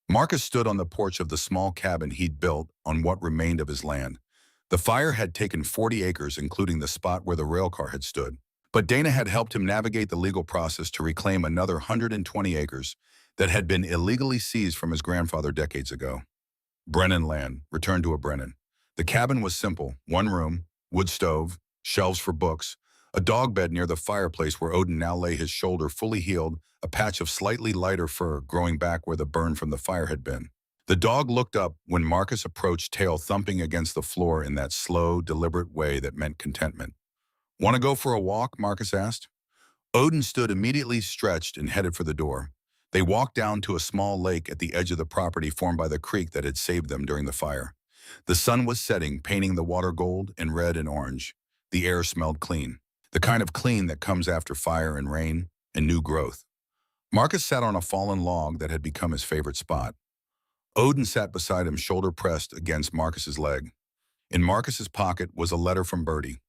Marcus stood on the porch of the small cabin he'd built on what remained of his land. The fire had taken 40 acres, including the spot where the railcar had stood. But Dana had helped him navigate the legal process to reclaim another 120 acres that had been illegally seized from his grandfather decades ago. Brennan land, returned to a Brennan. The cabin was simple: one room, wood stove, shelves for books, a dog bed near the fireplace where Odin now lay, his shoulder fully healed, a patch of slightly lighter fur growing back where the burn from the fire had been. The dog looked up when Marcus approached, tail thumping against the floor in that slow, deliberate way that meant contentment. "Want to go for a walk?" Marcus asked. Odin stood immediately stretched and headed for the door. They walked down to a small lake at the edge of the property formed by the creek that had saved them during the fire. The sun was setting, painting the water gold and red and orange. The air smelled clean, the kind of clean that comes after fire and rain and new growth. Marcus sat on a fallen log that had become his favorite spot. Odin sat beside him, shoulder pressed against Marcus's leg. In Marcus's pocket was a letter from Bertie.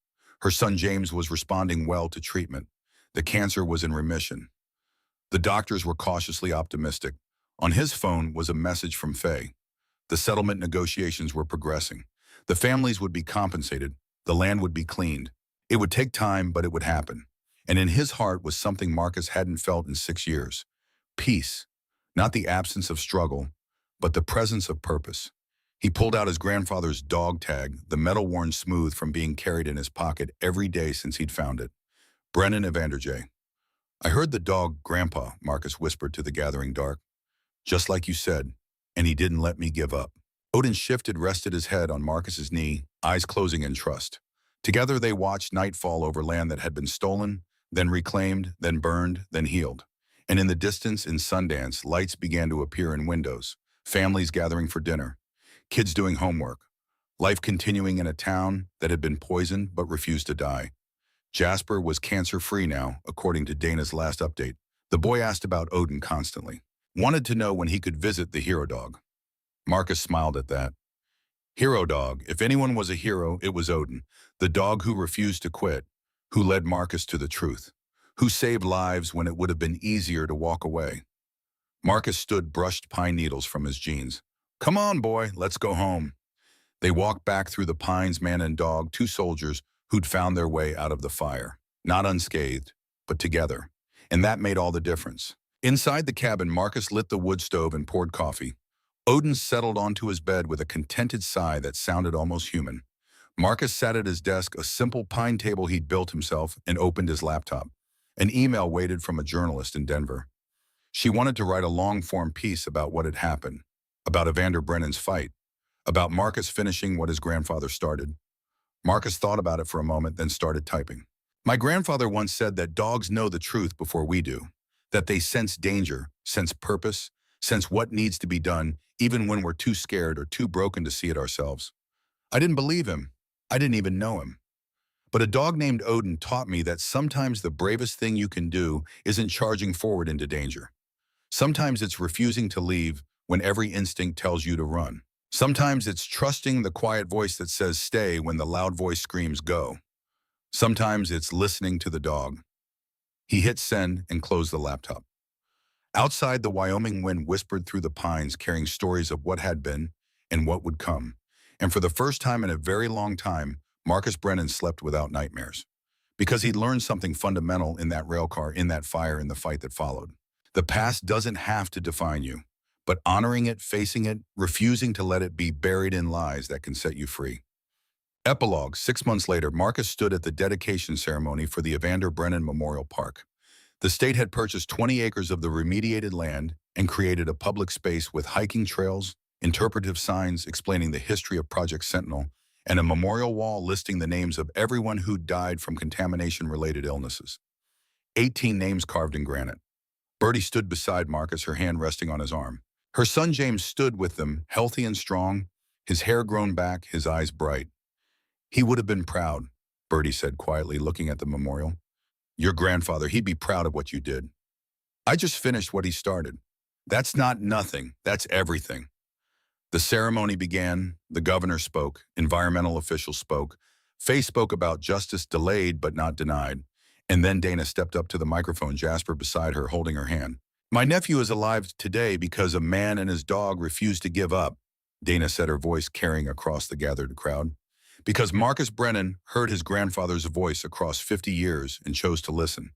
Her son James was responding well to treatment. The cancer was in remission. The doctors were cautiously optimistic. On his phone was a message from Faye. The settlement negotiations were progressing. The families would be compensated. The land would be cleaned. It would take time, but it would happen. And in his heart was something Marcus hadn't felt in 6 years. Peace. Not the absence of struggle, but the presence of purpose. He pulled out his grandfather's dog tag, the metal worn smooth from being carried in his pocket every day since he'd found it. Brennan Evanderjay. "I heard the dog, Grandpa," Marcus whispered to the gathering dark. "Just like you said, and he didn't let me give up." Odin shifted, rested his head on Marcus's knee, eyes closing in trust. Together they watched night fall over land that had been stolen, then reclaimed, then burned, then healed. And in the distance, in Sundance, lights began to appear in windows, families gathering for dinner, kids doing homework, life continuing in a town that had been poisoned but refused to die. Jasper was cancer-free now, according to Dana's last update. The boy asked about Odin constantly, wanted to know when he could visit the hero dog. Marcus smiled at that. Hero dog, if anyone was a hero, it was Odin, the dog who refused to quit, who led Marcus to the truth, who saved lives when it would have been easier to walk away. Marcus stood, brushed pine needles from his jeans. "Come on, boy, let's go home." They walked back through the pines, man and dog, two soldiers who'd found their way out of the fire, not unscathed, but together. And that made all the difference. Inside the cabin, Marcus lit the wood stove and poured coffee. Odin settled onto his bed with a contented sigh that sounded almost human. Marcus sat at his desk, a simple pine table he'd built himself, and opened his laptop. An email waited from a journalist in Denver. She wanted to write a long-form piece about what had happened, about Evander Brennan's fight, about Marcus finishing what his grandfather started. Marcus thought about it for a moment, then started typing. "My grandfather once said that dogs know the truth before we do, that they sense danger, sense purpose, sense what needs to be done, even when we're too scared or too broken to see it ourselves. I didn't believe him. I didn't even know him. But a dog named Odin taught me that sometimes the bravest thing you can do isn't charging forward into danger. Sometimes it's refusing to leave when every instinct tells you to run. Sometimes it's trusting the quiet voice that says stay when the loud voice screams go. Sometimes it's listening to the dog." He hit send and closed the laptop. Outside, the Wyoming wind whispered through the pines, carrying stories of what had been and what would come. And for the first time in a very long time, Marcus Brennan slept without nightmares. Because he'd learned something fundamental in that railcar, in that fire, in the fight that followed. The past doesn't have to define you, but honoring it, facing it, refusing to let it be buried in lies that can set you free. Epilogue. 6 months later, Marcus stood at the dedication ceremony for the Evander Brennan Memorial Park. The state had purchased 20 acres of the remediated land and created a public space with hiking trails interpretive signs explaining the history of Project Sentinel, and a memorial wall listing the names of everyone who died from contamination-related illnesses. 18 names carved in granite. Bertie stood beside Marcus, her hand resting on his arm. Her son James stood with them, healthy and strong, his hair grown back, his eyes bright. "He would have been proud," Bertie said quietly, looking at the memorial. "Your grandfather, he'd be proud of what you did. I just finished what he started. That's not nothing, that's everything." The ceremony began, the governor spoke, environmental officials spoke, Faye spoke about justice delayed but not denied, and then Dana stepped up to the microphone, Jasper beside her holding her hand. "My nephew is alive today because a man and his dog refused to give up," Dana said, her voice carrying across the gathered crowd. "Because Marcus Brennan heard his grandfather's voice across 50 years and chose to listen.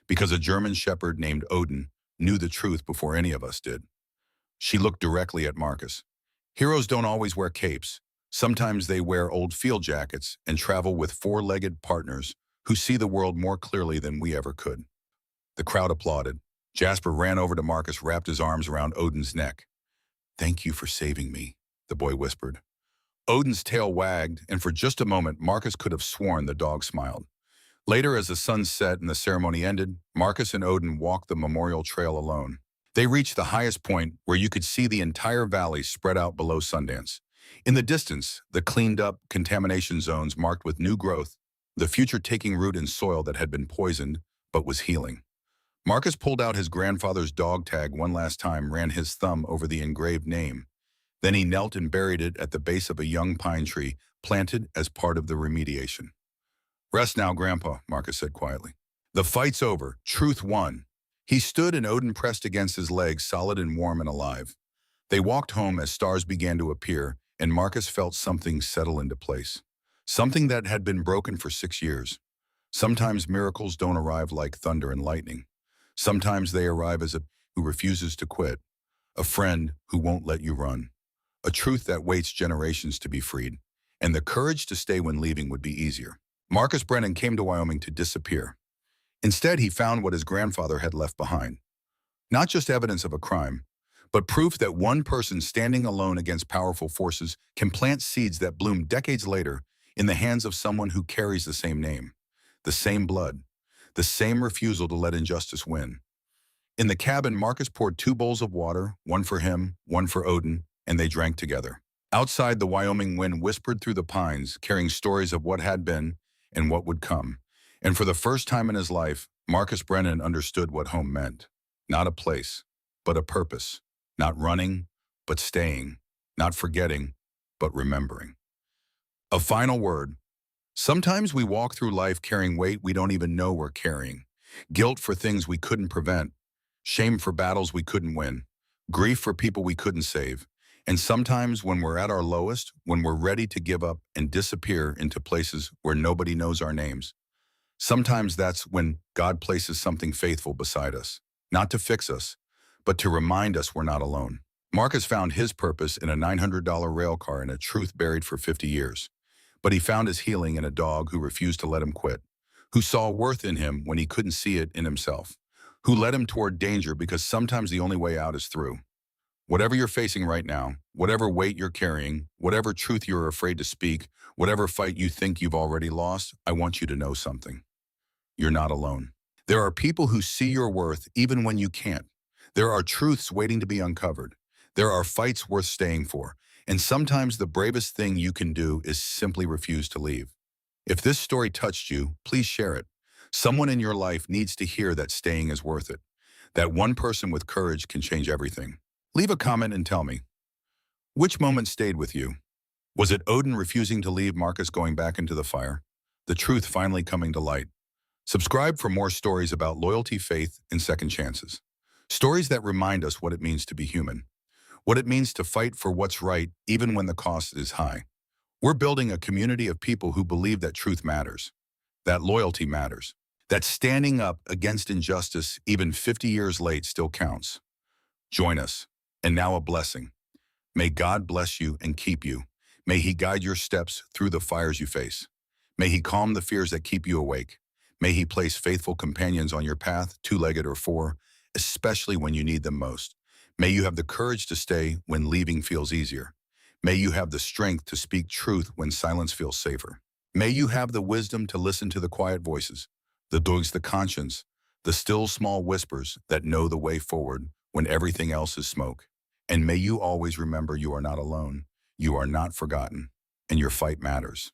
Because a German shepherd named Odin knew the truth before any of us did." She looked directly at Marcus. "Heroes don't always wear capes. Sometimes they wear old field jackets and travel with four-legged partners who see the world more clearly than we ever could." The crowd applauded. Jasper ran over to Marcus, wrapped his arms around Odin's neck. "Thank you for saving me," the boy whispered. Odin's tail wagged, and for just a moment, Marcus could have sworn the dog smiled. Later, as the sun set and the ceremony ended, Marcus and Odin walked the memorial trail alone. They reached the highest point where you could see the entire valley spread out below Sundance. In the distance, the cleaned-up contamination zones marked with new growth, the future taking root in soil that had been poisoned but was healing. Marcus pulled out his grandfather's dog tag one last time, ran his thumb over the engraved name. Then he knelt and buried it at the base of a young pine tree planted as part of the remediation. "Rest now, Grandpa," Marcus said quietly. "The fight's over. Truth won." He stood and Odin pressed against his legs, solid and warm and alive. They walked home as stars began to appear, and Marcus felt something settle into place. Something that had been broken for 6 years. Sometimes miracles don't arrive like thunder and lightning. Sometimes they arrive as a who refuses to quit, a friend who won't let you run, a truth that waits generations to be freed, and the courage to stay when leaving would be easier. Marcus Brennan came to Wyoming to disappear. Instead, he found what his grandfather had left behind. Not just evidence of a crime, but proof that one person standing alone against powerful forces can plant seeds that bloom decades later in the hands of someone who carries the same name, the same blood, the same refusal to let injustice win. In the cabin, Marcus poured 2 bowls of water, one for him, one for Odin, and they drank together. Outside, the Wyoming wind whispered through the pines, carrying stories of what had been and what would come. And for the first time in his life, Marcus Brennan understood what home meant. Not a place, but a purpose. Not running, but staying. Not forgetting, but remembering. A final word. Sometimes we walk through life carrying weight we don't even know we're carrying. Guilt for things we couldn't prevent. Shame for battles we couldn't win. Grief for people we couldn't save. And sometimes when we're at our lowest, when we're ready to give up and disappear into places where nobody knows our names, sometimes that's when God places something faithful beside us, not to fix us, but to remind us we're not alone. Marcus found his purpose in a $900 rail car and a truth buried for 50 years. But he found his healing in a dog who refused to let him quit, who saw worth in him when he couldn't see it in himself, who led him toward danger because sometimes the only way out is through. Whatever you're facing right now, whatever weight you're carrying, whatever truth you're afraid to speak, whatever fight you think you've already lost, I want you to know something. You're not alone. There are people who see your worth even when you can't. There are truths waiting to be uncovered. There are fights worth staying for. And sometimes the bravest thing you can do is simply refuse to leave. If this story touched you, please share it. Someone in your life needs to hear that staying is worth it. That one person with courage can change everything. Leave a comment and tell me. Which moment stayed with you? Was it Odin refusing to leave, Marcus going back into the fire? The truth finally coming to light? Subscribe for more stories about loyalty, faith, and second chances. Stories that remind us what it means to be human. What it means to fight for what's right even when the cost is high. We're building a community of people who believe that truth matters, that loyalty matters, that standing up against injustice even 50 years late still counts. Join us. And now a blessing. May God bless you and keep you. May He guide your steps through the fires you face. May He calm the fears that keep you awake. May He place faithful companions on your path, 2-legged or 4, especially when you need them most. May you have the courage to stay when leaving feels easier. May you have the strength to speak truth when silence feels safer. May you have the wisdom to listen to the quiet voices, the dogs, the conscience, the still small whispers that know the way forward when everything else is smoke. And may you always remember you are not alone, you are not forgotten, and your fight matters.